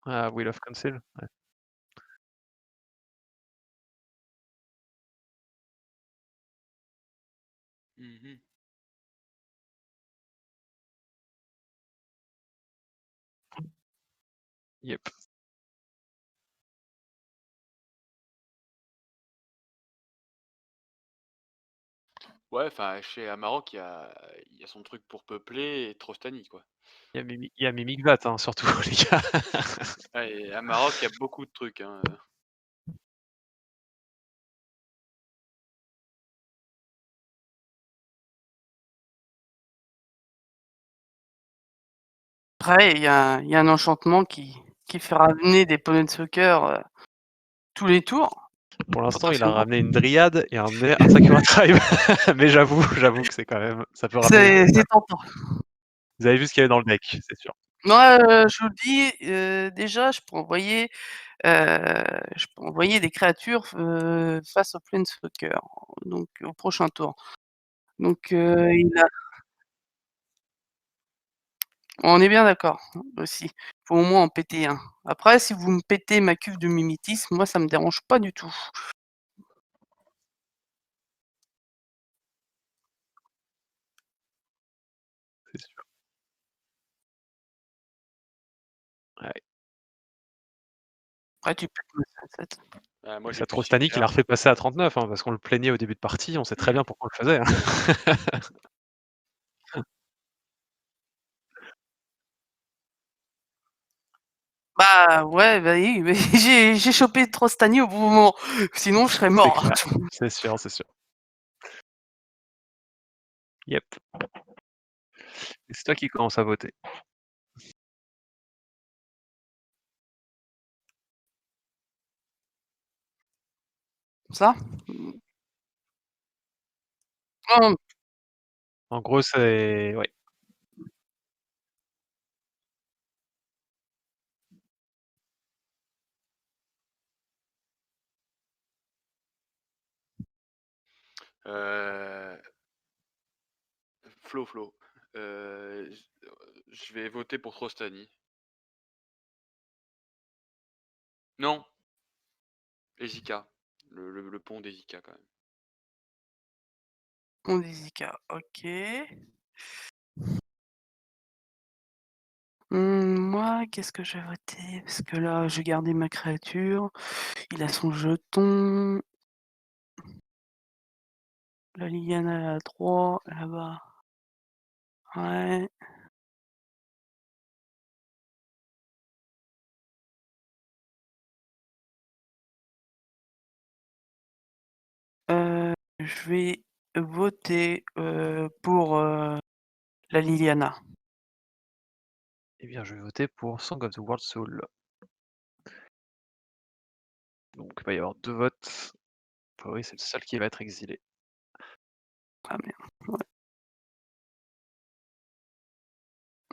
Ah, Wheel of Council? Ouais. Mmh. Yep. Ouais, enfin, chez Amarok, il y a son truc pour peupler et Trostani, quoi. Il y a Mimic Vat, hein, surtout, les gars. Ouais et Amarok, il y a beaucoup de trucs, hein, Après, il y a un enchantement qui fait ramener des Planeswalkers tous les tours, Pour l'instant, il a potentiellement. ramené une Dryade et un Sakura Tribe. Mais j'avoue que c'est quand même ça peut ramener beaucoup de C'est mal. tentant. Vous avez vu ce qu'il y avait dans le deck, c'est sûr. Moi, je vous le dis, déjà, je peux envoyer des créatures, face aux Planeswalkers, donc au prochain tour. Donc il a on est bien d'accord, aussi. Faut au moins en péter un. Après, si vous me pétez ma cuve de mimétisme, moi ça me dérange pas du tout. C'est sûr. Ouais. Après tu pètes ma sunset. moi j'ai Ça plus 6 Trostani qui l'a cartes. refait passer à 39, hein, parce qu'on le plaignait au début de partie, on sait très bien pourquoi on le faisait, hein. Bah, ouais, bah, oui, mais j'ai chopé Trostani au bon moment, sinon je serais C'est mort. clair, c'est sûr, c'est sûr. Yep. Et c'est toi qui commence à voter. Ça? Non, En gros, c'est ouais. Heu, Flo, je vais voter pour Trostani. Non, Ezika, le pont d'Ezika quand même. on dit Zika, OK. Moi, qu'est-ce que je vais voter? Parce que là, j'ai gardé ma créature. Il a son jeton. La Liliana, elle a 3 là-bas. Ouais. Je vais voter, pour, la Liliana. Eh bien, je vais voter pour Song of the World Soul. Donc, il va y avoir 2 votes. Enfin, oui, c'est le seul qui va être exilé. Ah merde,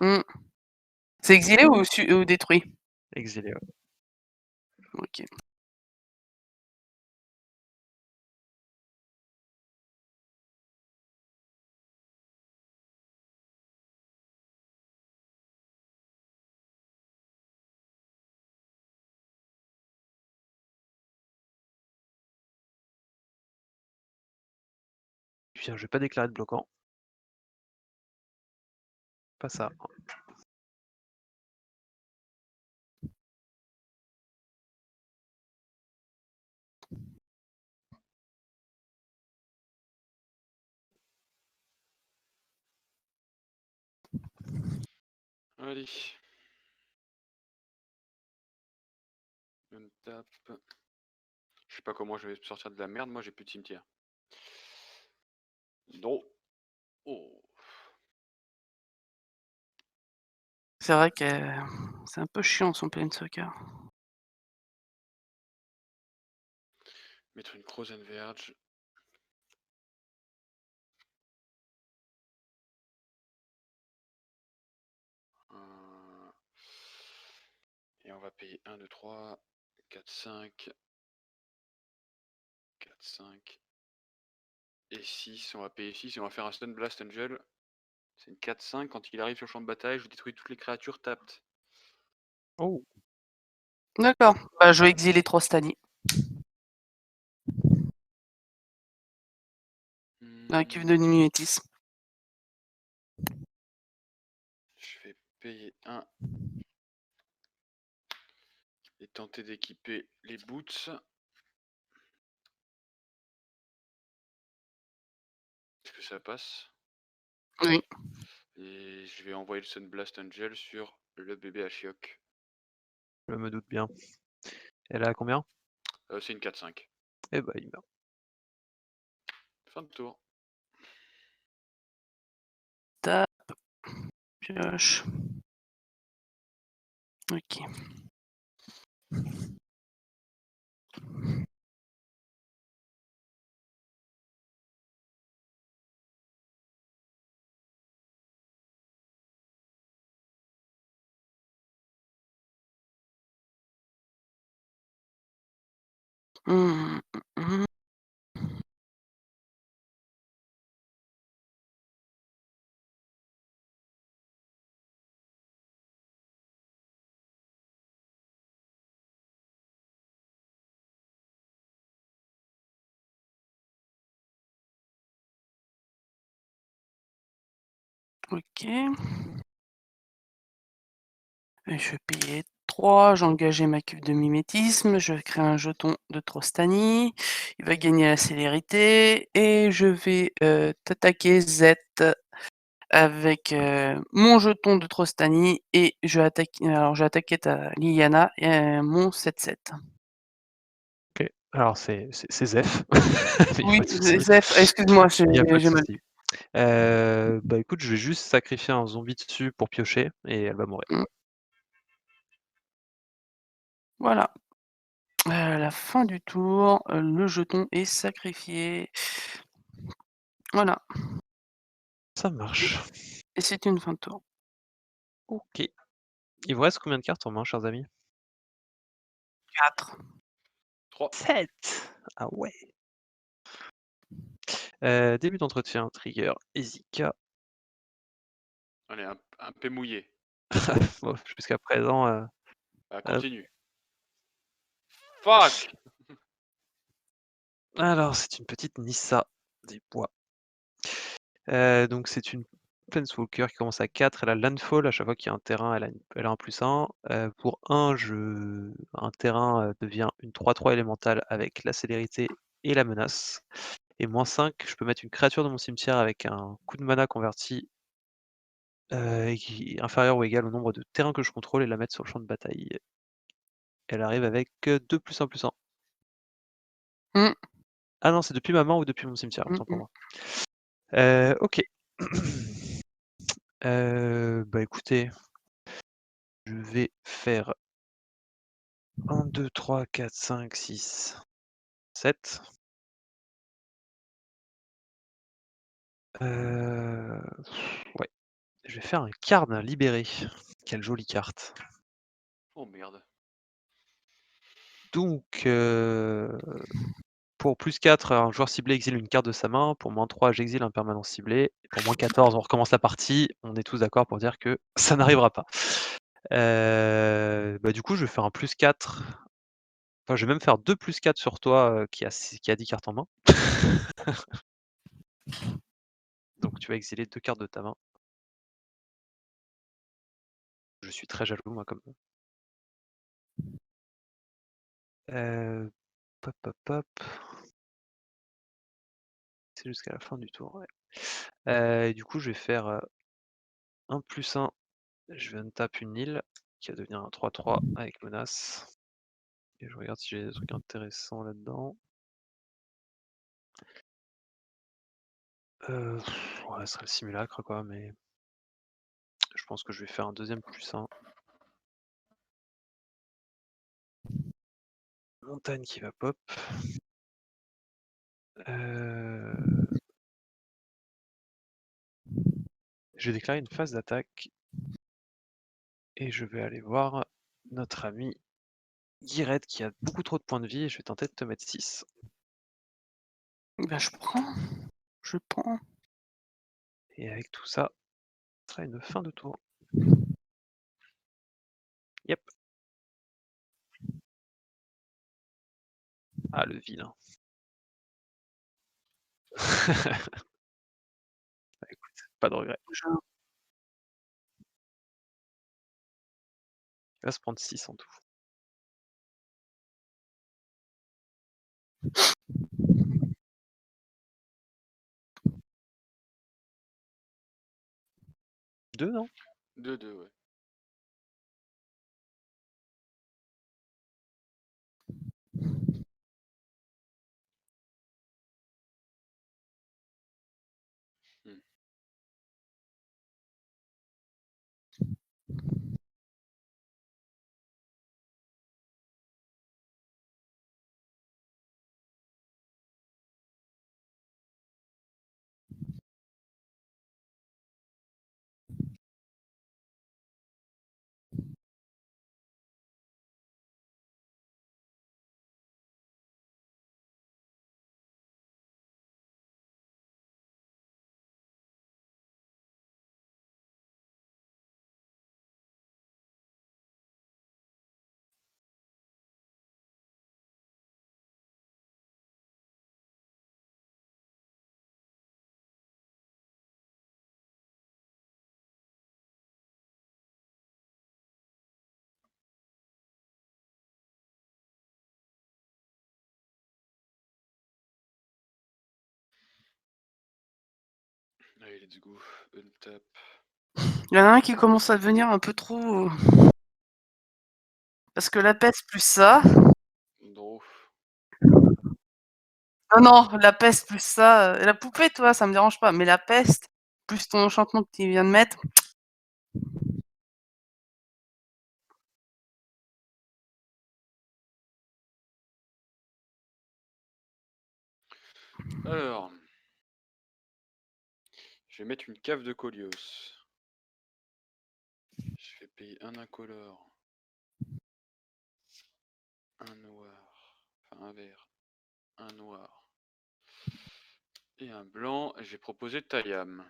ouais. C'est exilé ou détruit? Exilé, ouais. OK. Bien, je vais pas déclarer de bloquant. Pas ça. Allez. On tape. Je sais pas comment je vais sortir de la merde, moi j'ai plus de cimetière. Non. Oh. C'est vrai que c'est un peu chiant son Planeswalker. Mettre une Frozen Verge. Et on va payer 1, 2, 3, 4, 5. 4, 5. Et 6. On va payer 6 et on va faire un Stun Blast Angel. C'est une 4-5. Quand il arrive sur le champ de bataille, je détruis toutes les créatures tapped. Oh, D'accord, bah, je vais exiler Trostani. Un cube de mimétisme. Je vais payer 1 et tenter d'équiper les boots. Est-ce que ça passe? Oui. Et je vais envoyer le Sunblast Angel sur le bébé Ashiok. je me doute bien. Elle est à combien? C'est une 4-5. Eh bah, il meurt. Fin de tour. Tape. Pioche. OK. Mmh mh. OK. Et je vais payer 3, j'ai engagé ma cube de mimétisme, je vais créer un jeton de Trostani, il va gagner la célérité et je vais, t'attaquer Z avec, mon jeton de Trostani et je vais attaquer ta Liliana et mon 7-7. OK. Alors c'est Zeph. Il y a Oui, pas de souci. Zef, excuse-moi, Il y a pas de j'ai mal souci. Bah, écoute, je vais juste sacrifier un zombie dessus pour piocher et elle va mourir. mmh, voilà. À la fin du tour, le jeton est sacrifié. Voilà Ça marche. et c'est une fin de tour. OK. Il vous reste combien de cartes en main, chers amis? 4. 3. 7. Ah ouais. Début d'entretien, trigger, Ezika. Allez, un peu mouillé. Bon, jusqu'à présent, Ah, hop. continue. Fuck! Alors, c'est une petite Nissa des bois. Donc c'est une Planeswalker qui commence à 4, elle a Landfall, à chaque fois qu'il y a un terrain, elle a un +1. Pour un terrain devient une 3/3 élémentale avec la célérité et la menace. Et -5, je peux mettre une créature dans mon cimetière avec un coût de mana converti et qui est inférieur ou égal au nombre de terrains que je contrôle et la mettre sur le champ de bataille. Elle arrive avec 2 +1/+1. Mmh. Ah non, c'est depuis ma main ou depuis mon cimetière, autant pour Mmh. moi. OK. Bah, écoutez, je vais faire 1, 2, 3, 4, 5, 6, 7. Ouais, je vais faire un Carne libéré. Quelle jolie carte. Oh merde. Donc, pour +4, un joueur ciblé exile une carte de sa main. Pour -3, j'exile un permanent ciblé. Et pour -14, on recommence la partie. On est tous d'accord pour dire que ça n'arrivera pas. Bah, du coup, je vais faire un +4. Enfin, je vais même faire 2 +4 sur toi, qui a 10 cartes en main. Donc tu vas exiler 2 cartes de ta main. Je suis très jaloux, moi, comme pop, pop, pop. C'est jusqu'à la fin du tour, ouais. Et du coup, je vais faire, un +1. Je viens de taper une île qui va devenir un 3/3 avec menace. Et je regarde si j'ai des trucs intéressants là-dedans. Ouais, ce serait le simulacre, quoi, mais je pense que je vais faire un deuxième +1. Montagne qui va pop. Je vais déclarer une phase d'attaque et je vais aller voir notre ami Guiret qui a beaucoup trop de points de vie et je vais tenter de te mettre 6. Bah, je prends. Je prends. Et avec tout ça, ce sera une fin de tour. Yep. Ah, le vilain. Bah, écoute, pas de regret. Je Il va se prendre 6 en tout. Deux, non? 2-2, ouais. Mmh. Allez, let's go. Untap. Il y en a un qui commence à devenir un peu trop, parce que la peste plus ça. Draw. Non, non, la peste plus ça, la poupée, toi, ça me dérange pas, mais la peste, plus ton enchantement que tu viens de mettre. Alors, je vais mettre une cave de Kolios. Je vais payer un incolore, un noir, enfin un vert, un noir et un blanc. Et j'ai proposé Tayam.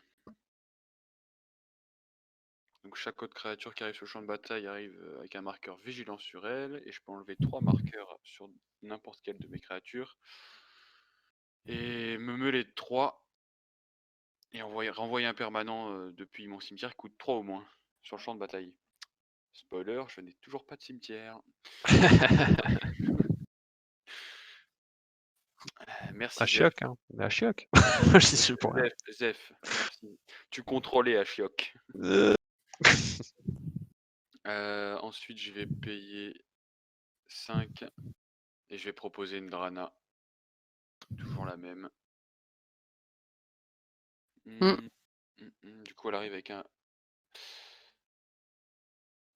Donc chaque autre créature qui arrive sur le champ de bataille arrive avec un marqueur vigilant sur elle, et je peux enlever 3 marqueurs sur n'importe quelle de mes créatures. Et me les 3 Et renvoyer un permanent depuis mon cimetière coûte 3 au moins sur le champ de bataille. Spoiler, je n'ai toujours pas de cimetière. Merci Zef. Ashioc, hein. Mais Ashioc. J'y suis pour rien. Zef, merci. Tu contrôlais Ashiok. Ensuite, je vais payer 5 et je vais proposer une Drana. Toujours la même. Du coup, elle arrive avec un.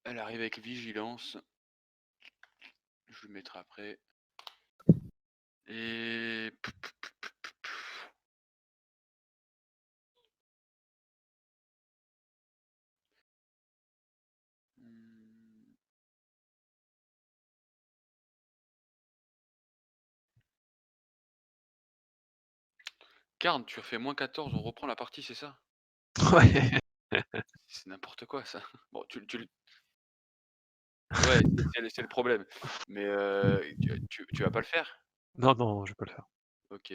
Elle arrive avec vigilance. Je le mettrai après. Et. Karn, tu refais moins 14, on reprend la partie, c'est ça? Ouais. C'est n'importe quoi ça. Bon, ouais, c'est le problème. Mais tu vas pas le faire? Non, non, je vais pas le faire. OK.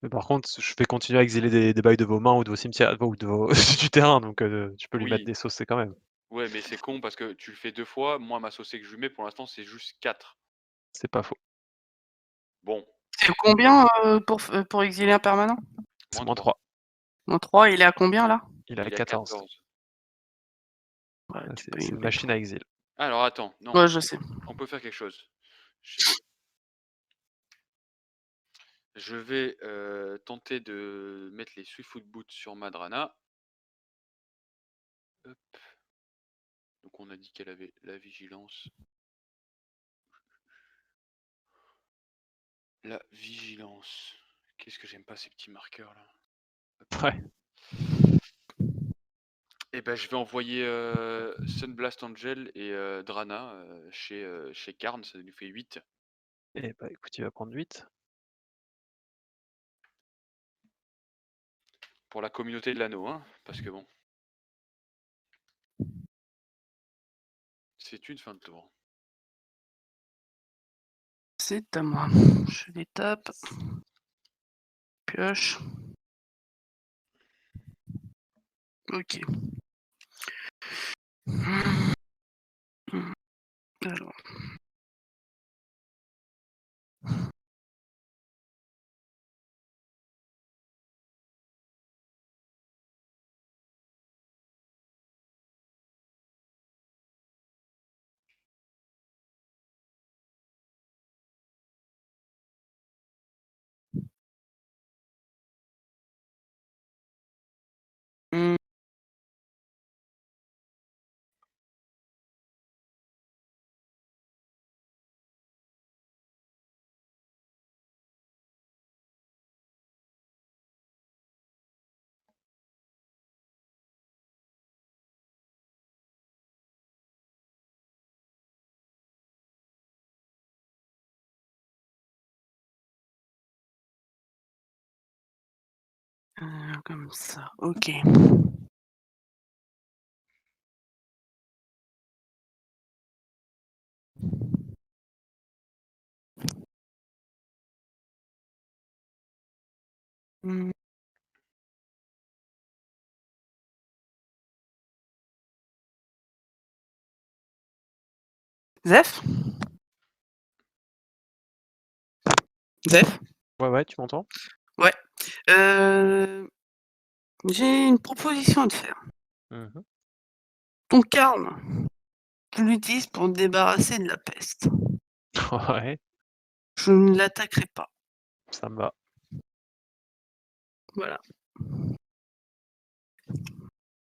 Mais par contre, je vais continuer à exiler des bails de vos mains ou de vos cimetières ou de vos du terrain, donc tu peux lui mettre Oui, des saucés quand même. ouais, mais c'est con parce que tu le fais 2 fois. Moi, ma saucée que je lui mets pour l'instant, c'est juste 4. C'est pas faux. Bon, C'est combien pour exiler un permanent? C'est moins moins 3. 3. Mon 3, il est à combien là? Il est à Il est à 14. 14. Ouais, Ah, tu c'est peux y une mettre. machine à exil. Alors attends, non, Ouais, je sais. on peut faire quelque chose. Je vais tenter de mettre les Swiftfoot Boots sur Madrana. Hop. Donc on a dit qu'elle avait la vigilance. La vigilance. Qu'est-ce que j'aime pas ces petits marqueurs là. Hop. Ouais. Et ben je vais envoyer Sunblast Angel et Drana chez Karn, ça nous fait 8. Et bah écoute, il va prendre 8. Pour la communauté de l'anneau, hein, parce que bon. C'est une fin de tour. C'est à moi. Je les tape. Pioche. Ok. Alors. Hmm. Comme ça, ok. Hmm. Zef? Zef? Ouais, tu m'entends? Ouais. J'ai une proposition à te faire. Mmh. Ton Karn, tu l'utilises pour te débarrasser de la peste. Ouais, Je ne l'attaquerai pas. ça me va. Voilà.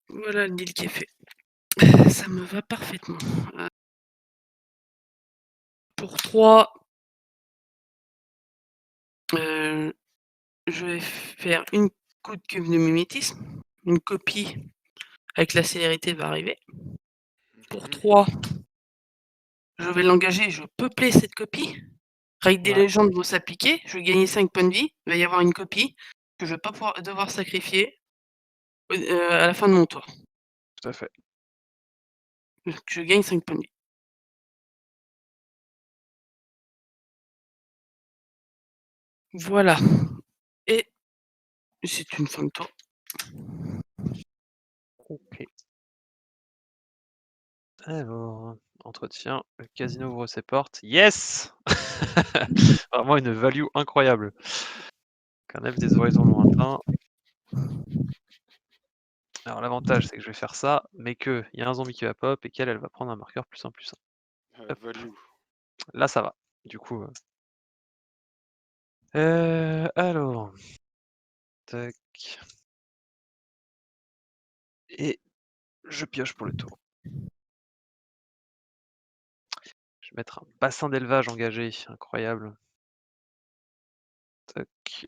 Voilà le deal qui est fait. Ça me va parfaitement. Pour 3, je vais faire une coup de cube de mimétisme. Une copie avec la célérité va arriver. Pour 3, je vais l'engager, je vais peupler cette copie. Raid des Ouais, légendes vont s'appliquer. Je vais gagner 5 points de vie. Il va y avoir une copie que je vais pas devoir sacrifier à la fin de mon tour. tout à fait. Donc je gagne 5 points de vie. Voilà. Et c'est une fin de tour. OK. Alors, entretien, le casino ouvre ses portes. Yes! Vraiment une value incroyable. Un elfe des horizons lointains. Alors l'avantage, c'est que je vais faire ça, mais qu'il y a un zombie qui va pop et qu'elle, elle va prendre un marqueur +1/+1. Hop, Value. là ça va. Du coup, alors, tac et je pioche pour le tour. Je vais mettre un bassin d'élevage engagé, incroyable. Tac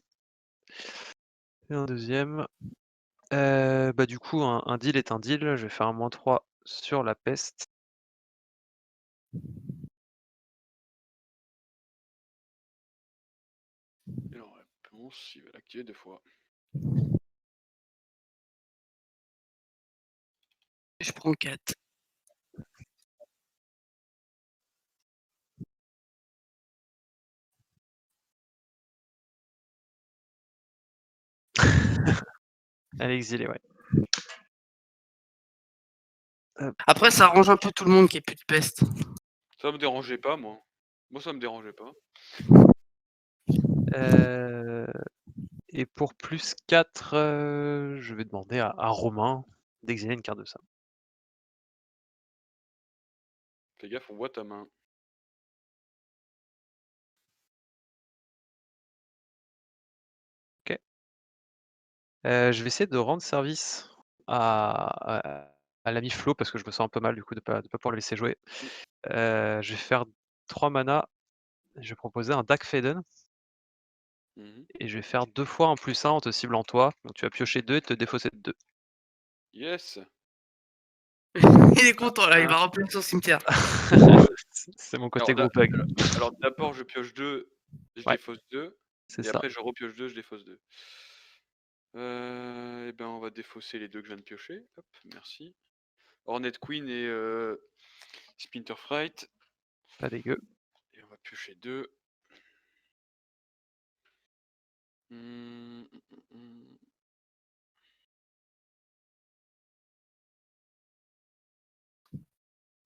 et un deuxième. Bah, du coup, un deal est un deal. Je vais faire un -3 sur la peste. Et en réponse, il va l'activer 2 fois. Je prends 4. Elle est exilée, ouais. Hop. Après, ça arrange un peu tout le monde qu'il y ait plus de peste. Ça me dérangeait pas, moi. Moi, ça me dérangeait pas. Et pour +4, je vais demander à Romain d'exiler une carte de ça. Fais gaffe, on voit ta main. OK. Je vais essayer de rendre service à l'ami Flo parce que je me sens un peu mal du coup de pas pouvoir le laisser jouer. Mmh. Je vais faire 3 mana, je vais proposer un Dack Fayden Mmh. et je vais faire 2 fois un +1 en te ciblant toi, donc tu vas piocher 2 et te défausser de 2. Yes! Il est content là, il Hein. va remplir son cimetière. C'est mon côté Alors d'a groupag. alors d'abord je pioche 2, je Ouais, défausse 2 c'est et ça. après je repioche 2, je défausse 2. Et ben, on va défausser les 2 que je viens de piocher. Hop, merci. Hornet Queen et Splinter Fright Pas dégueu. et on va piocher 2. Mmh, mmh, mmh.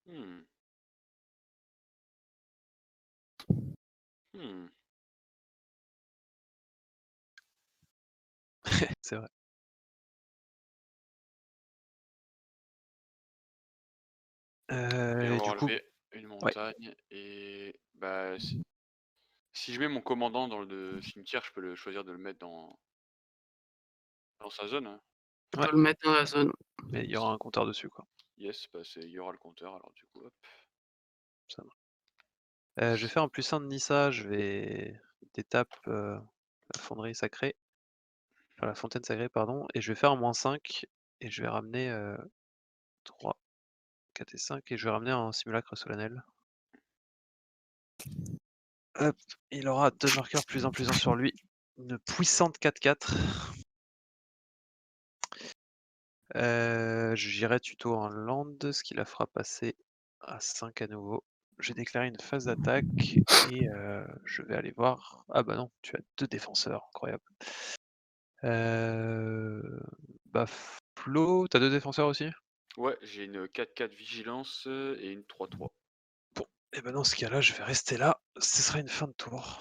Mmh. Mmh. C'est vrai. Et on va Du coup enlever une ouais, montagne et bah, si je mets mon commandant dans le cimetière, je peux le choisir de le mettre dans sa zone, hein. Tu ouais, peux le mettre dans la zone. mais il y aura un compteur dessus quoi, Yes, bah, il y aura le compteur alors du coup, hop. ça marche. Je vais faire un +1 de Nissa, je vais d'étape, la fonderie sacrée, enfin la fontaine sacrée pardon et je vais faire un -5 et je vais ramener, 3, 4 et 5 et je vais ramener un simulacre solennel. Hop, il aura 2 marqueurs +1/+1 sur lui, une puissante 4/4. J'irai tuto en land, ce qui la fera passer à 5 à nouveau. J'ai déclaré une phase d'attaque et je vais aller voir ah bah non, tu as 2 défenseurs, incroyable. Heu, Bah, Flo, tu as 2 défenseurs aussi? Ouais, j'ai une 4/4 vigilance, et une 3/3. Bon, et bah, dans ce cas-là, je vais rester là, ce sera une fin de tour.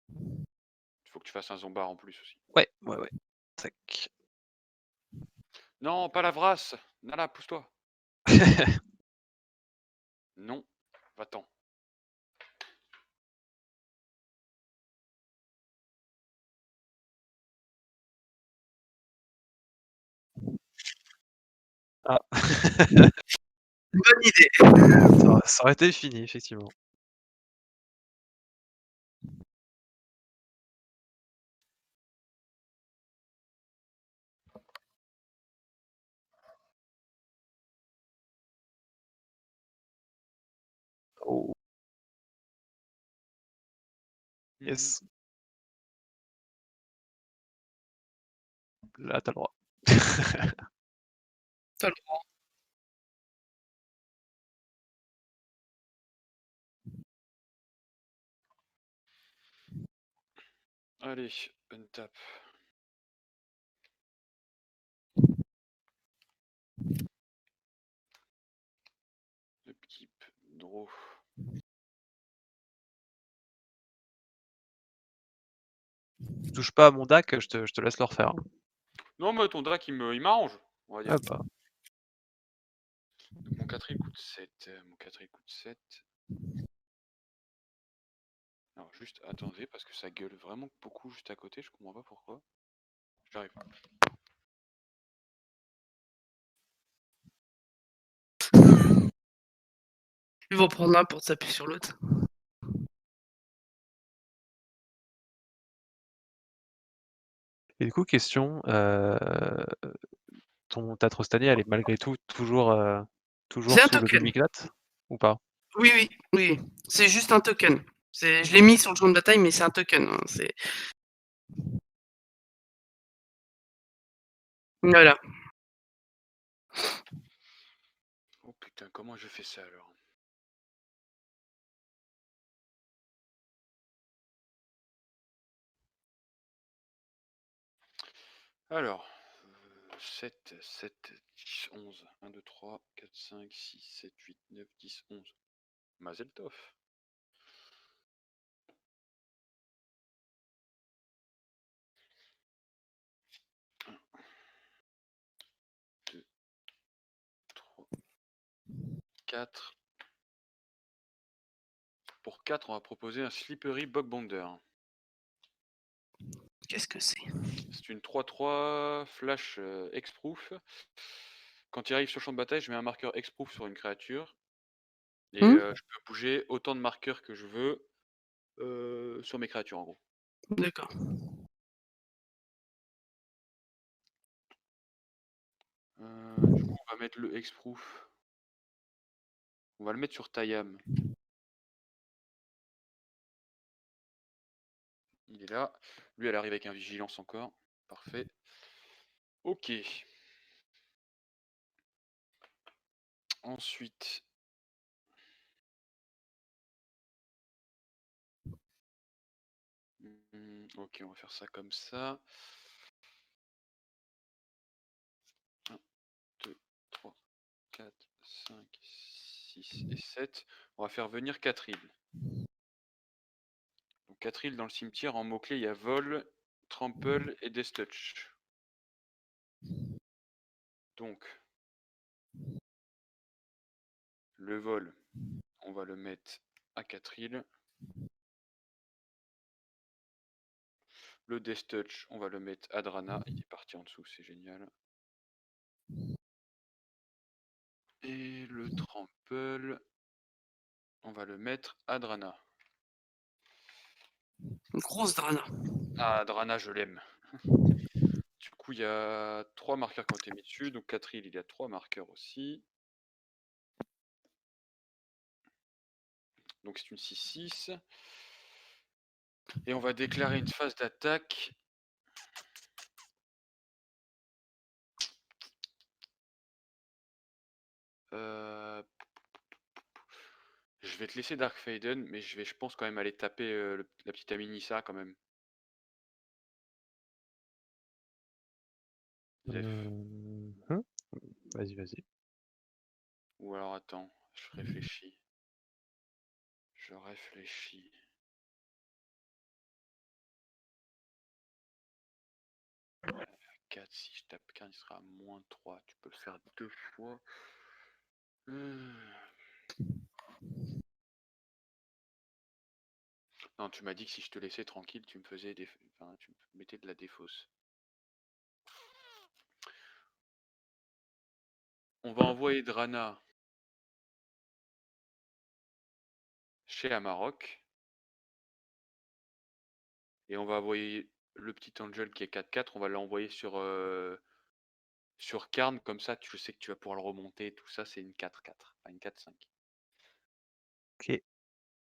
Il faut que tu fasses un zombard en plus aussi. Ouais, ouais, ouais. Tac. Non, pas la vrasse! Nala, pousse-toi! Non, va-t'en. Ah, Bonne idée. ça aurait été fini effectivement. Oh, Mmh. yes, là, tu as le droit. Tu as le droit. Allez, bonne tape. gros. Tu touches pas à mon DAC, je te laisse le refaire, hein. Non, mais ton drac, il m'arrange, on va dire. Ah bah, Donc mon 4 il coûte 7. Mon 4 il coûte 7. Alors juste, attendez, parce que ça gueule vraiment beaucoup juste à côté, je comprends pas pourquoi. J'arrive. Ils vont prendre l'un pour taper sur l'autre. et du coup, question, ta Trostani, elle est malgré tout C'est toujours un sous le token. Bimiglat ou pas? Oui, oui, oui. C'est juste un token. Je l'ai mis sur le champ de bataille, mais c'est un token, hein. Voilà. Oh putain, comment je fais ça alors? Alors, 7, 7, 10, 11. 1, 2, 3, 4, 5, 6, 7, 8, 9, 10, 11. Mazel tov. 2, 3, 4. Pour 4, on va proposer un Slippery Bogbonder. Qu'est-ce que c'est? C'est une 3-3 flash Hexproof. Quand il arrive sur le champ de bataille, je mets un marqueur Hexproof sur une créature. Et Hmm. je peux bouger autant de marqueurs que je veux sur mes créatures en gros. D'accord. Du coup, on va mettre le Hexproof. On va le mettre sur Tayam. Il est là. Lui, elle arrive avec un vigilance encore. Parfait. Ok. Ensuite. Ok, on va faire ça comme ça. 1, 2, 3, 4, 5, 6 et 7. On va faire venir 4 îles. Donc 4 îles dans le cimetière. En mots-clés, il y a vol, trample et death-touch. Donc, le vol, on va le mettre à 4 îles. Le Death Touch, on va le mettre à Drana. Il est parti en dessous, c'est génial. Et le Trample, on va le mettre à Drana. Une grosse Drana. Ah, Drana, je l'aime. Du coup, il y a 3 marqueurs qui ont été mis dessus. Donc 4 îles, il y a 3 marqueurs aussi. Donc c'est une 6-6. Et on va déclarer une phase d'attaque. Je vais te laisser Dark Faden, mais je pense quand même aller taper la petite amie Nissa quand même. Zef. Vas-y, vas-y. Ou alors attends, je réfléchis. Je réfléchis. 4, si je tape 15, il sera à moins 3. Tu peux le faire 2 fois. Non, tu m'as dit que si je te laissais tranquille, tu me faisais des... enfin, tu me mettais de la défausse. On va envoyer Drana chez Amarok. Et on va envoyer le petit Angel qui est 4-4. On va l'envoyer sur Karn. Comme ça, tu sais que tu vas pouvoir le remonter. Tout ça, c'est une 4-4. Enfin, une 4-5. Ok.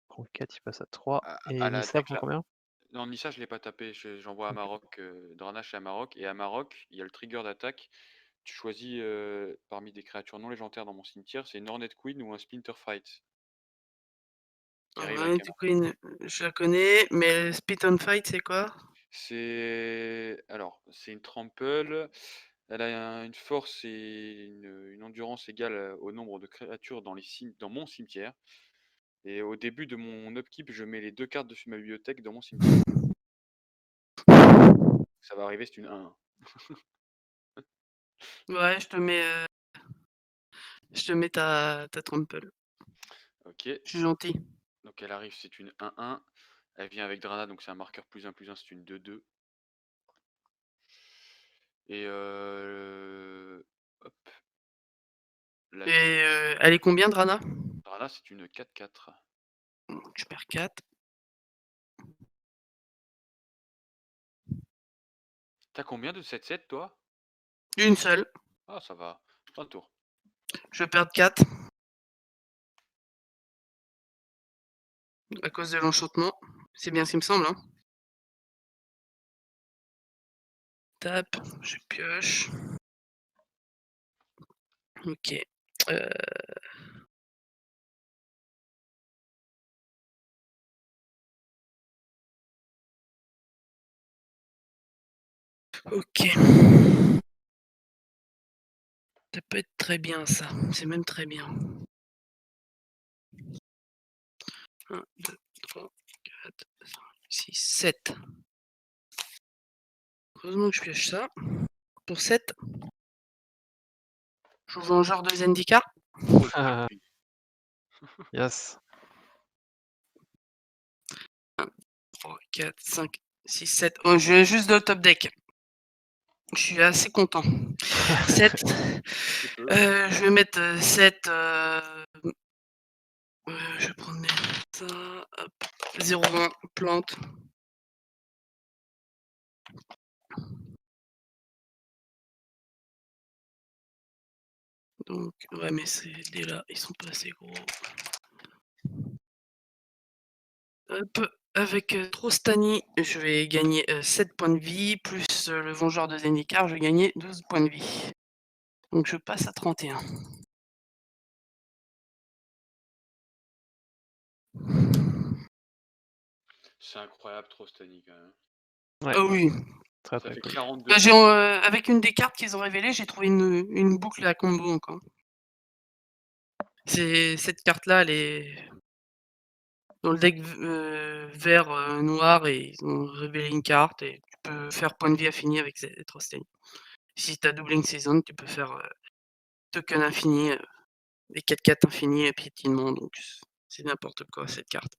Prends 4, il passe à 3. À Et la Nissa prend décla... combien? Non, Nissa, je l'ai pas tapé. J'envoie à Ok. Amarok, Drana chez Amarok. Et à Amarok, il y a le trigger d'attaque. Tu choisis parmi des créatures non légendaires dans mon cimetière, c'est une Hornet Queen ou un Splinter Fight. Qui arrive avec Ouais, un du marque. coup, je la connais, mais Spit on Fight, c'est quoi? C'est une trample. Elle a une force et une endurance égale au nombre de créatures dans mon cimetière. Et au début de mon upkeep, je mets les 2 cartes dessus ma bibliothèque dans mon cimetière. Ça va arriver, c'est une 1-1. Ouais, je te mets ta trample. OK, Je suis gentil. donc elle arrive, c'est une 1-1. Elle vient avec Drana, donc c'est un marqueur +1/+1, c'est une 2-2. Et hop. La Et elle est combien, Drana? Drana, c'est une 4-4. Donc je perds 4. T'as combien de 7-7 toi? Une seule. Ah ça va, fin de tour. Je perds 4. À cause de l'enchantement. C'est bien ce qui me semble, hein. Tape, je pioche. OK. OK. Ça peut être très bien ça, c'est même très bien. 1, 2, 3, 4, 5, 6, 7. Heureusement que je pioche ça. Pour 7. Je joue un genre de Zendikar. Oh, magnifique. Yes. 1, 3, 4, 5, 6, 7. Oh, je vais juste de top deck. Je suis assez content. 7. Tu peux. Je vais mettre 7. Je vais prendre ça. Hop. 0,1 plante. Donc, ouais, mais ces dés-là, ils sont pas assez gros. Hop, avec Trostani, je vais gagner 7 points de vie, plus le Vengeur de Zendikar, je vais gagner 12 points de vie. Donc je passe à 31. C'est incroyable Trostani quand même. Ouais, Ah oui. très Ça très fait cool. 42 Bah, points. avec une des cartes qu'ils ont révélées, j'ai trouvé une boucle à combo encore. Cette carte-là, elle est dans le deck vert noir et ils ont révélé une carte et tu peux faire point de vie infini avec Trostani. Si tu as Doubling Season, tu peux faire token infini, les 4/4 infini et piétinement, donc c'est n'importe quoi cette carte.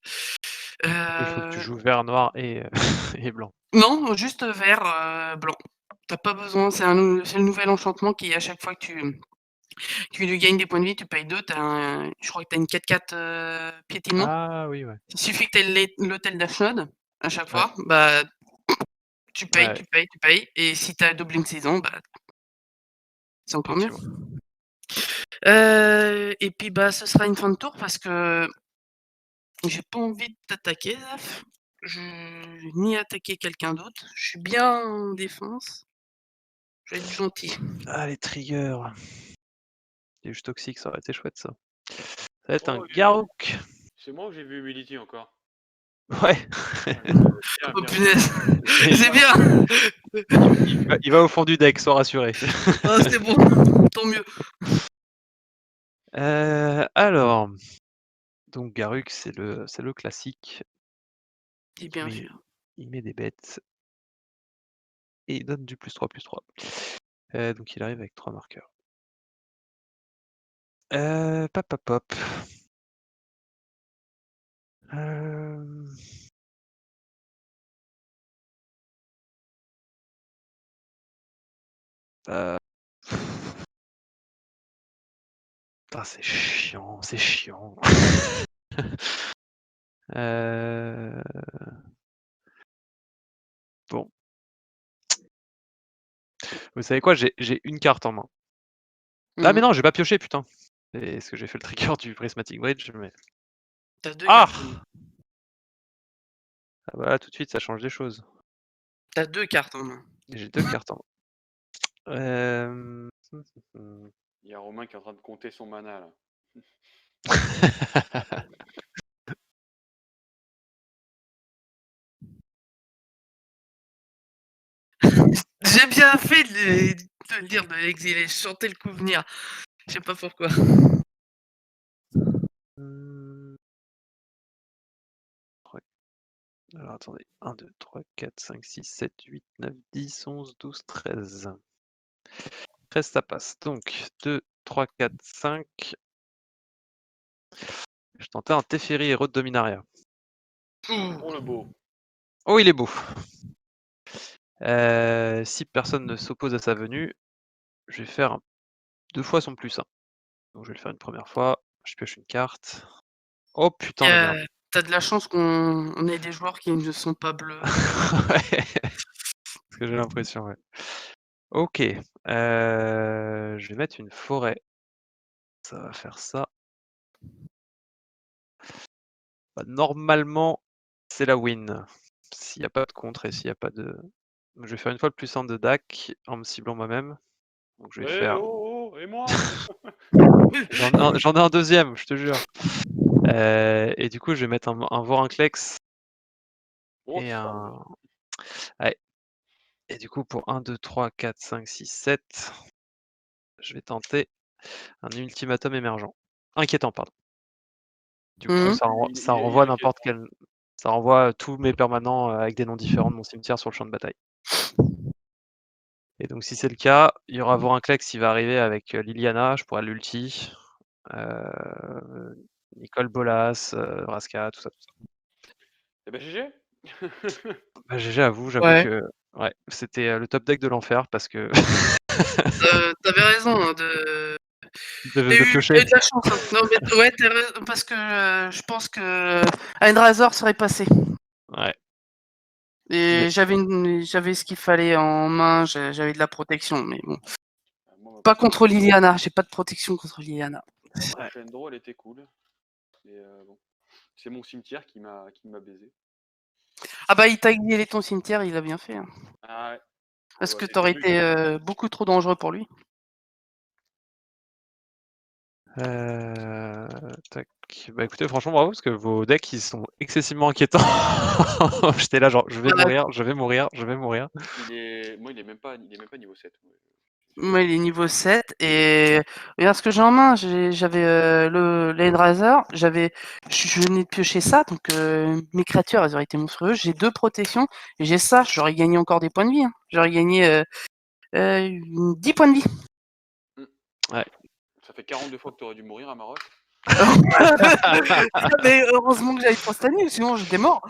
Il faut que tu joues vert, noir et et blanc. Non, juste vert, blanc. Tu pas besoin, c'est le nouvel enchantement qui à chaque fois que tu lui gagnes des points de vie, tu payes 2, je crois que tu as une 4/4 piétinement. Ah oui, ouais. Il suffit que tu aies l'hôtel d'Ashnod à chaque Ouais, fois, bah, tu payes, ouais, tu payes, tu payes et si tu as Doubling Saison, bah, c'est encore mieux. effectivement. Et puis, bah, ce sera une fin de tour parce que j'ai pas envie de t'attaquer, Zaf. Ni attaquer quelqu'un d'autre. Je suis bien en défense. Je vais être gentil. Ah les triggers. Les juges toxiques, ça aurait été chouette ça. Ça va être un Oh, Garruk. c'est moi où j'ai vu Humility encore. Ouais. Ah, bien, Oh bien. punaise, Et c'est bien. il va au fond du deck, sois rassuré. Oh, c'est bon, tant mieux. Alors, donc Garruk, c'est le classique. C'est bien Mais fait. il met des bêtes et il donne du +3/+3. Donc il arrive avec 3 marqueurs. Pop, pop, pop. Hem Heu Putain, c'est chiant, c'est chiant. Heu, bon, vous savez quoi? J'ai une carte en main. Ah mais Mmh. non, j'ai pas pioché putain! Est-ce que j'ai fait le trigger du Prismatic Bridge? Mais Tu 2 ah! cartes en main. Ah bah là, tout de suite, ça change des choses. Tu 2 cartes en main. J'ai 2 cartes en main. Il y a Romain qui est en train de compter son mana là. J'ai bien fait de le dire, de l'exiler. Je sentais le coup venir. Je sais pas pourquoi. Mmh. Alors attendez, 1, 2, 3, 4, 5, 6, 7, 8, 9, 10, 11, 12, 13. 13, ça passe. Donc 2, 3, 4, 5. Je tentais un Teferi héros de Dominaria. Oh le beau. Oh, il est beau. Si personne ne s'oppose à sa venue, je vais faire 2 fois son +1. Donc je vais le faire une première fois. Je pioche une carte. Oh putain de merde. Tu de la chance qu'on ait des joueurs qui ne sont pas bleus. Ouais. Ce que j'ai l'impression, ouais. OK. Je vais mettre une forêt. Ça va faire ça. Bah, normalement, c'est la win. S'il y a pas de contre et s'il y a pas de je vais faire une fois le +1 de Dak en me ciblant moi-même. Donc je vais Eh faire oh, oh, et moi? j'en ai un deuxième, je te jure. Et du coup, je vais mettre un Vorinclex Oh et putain, un ouais. Et du coup, pour 1, 2, 3, 4, 5, 6, 7, je vais tenter un ultimatum émergent. Inquiétant, pardon. Du coup, Mmh. ça Il est renvoie n'importe inquiétant. quel ça renvoie tous mes permanents, avec des noms différents de mon cimetière sur le champ de bataille. Et donc si c'est le cas, il y aura Vorinclex qui va arriver avec, Liliana, je pourrais l'ulti, Nicole Bolas, Vraska, tout ça, tout ça. Eh ben GG. Bah, GG à vous, j'avoue Ouais. que ouais, c'était, le top deck de l'enfer parce que Tu raison, hein, de de tu piocher. eu de la chance, hein. Non, mais ouais, tu raison parce que, je pense que Endrazor serait passé Ouais, mais et j'avais ce qu'il fallait en main, j'avais de la protection, mais bon. Moi, Pas contre Liliana, j'ai pas de protection contre Liliana. ma ouais. prochaine draw, elle était cool. Mais bon, c'est mon cimetière qui m'a baisé. Ah bah, il t'a grillé ton cimetière, il a bien fait, hein. Ah ouais. Parce Bah, que j'ai tu aurais voulu. été, beaucoup trop dangereux pour lui. Tac. Bah, écoutez, franchement, bravo parce que vos decks, ils sont excessivement inquiétants. J'étais là genre: «Je vais Voilà. mourir, je vais mourir, je vais mourir». Moi, il est même pas niveau 7. Ouais. Moi, il est niveau 7 et regarde ce que j'ai en main. J'avais, le l'Endraiser, je venais de piocher ça, donc mes créatures, elles auraient été monstrueuses. J'ai 2 protections et j'ai ça, j'aurais gagné encore des points de vie, hein. J'aurais gagné, 10 points de vie. Ouais. Ça fait 42 fois que tu aurais dû mourir à Maroc. Mais heureusement que j'avais Prostanie, sinon j'étais mort.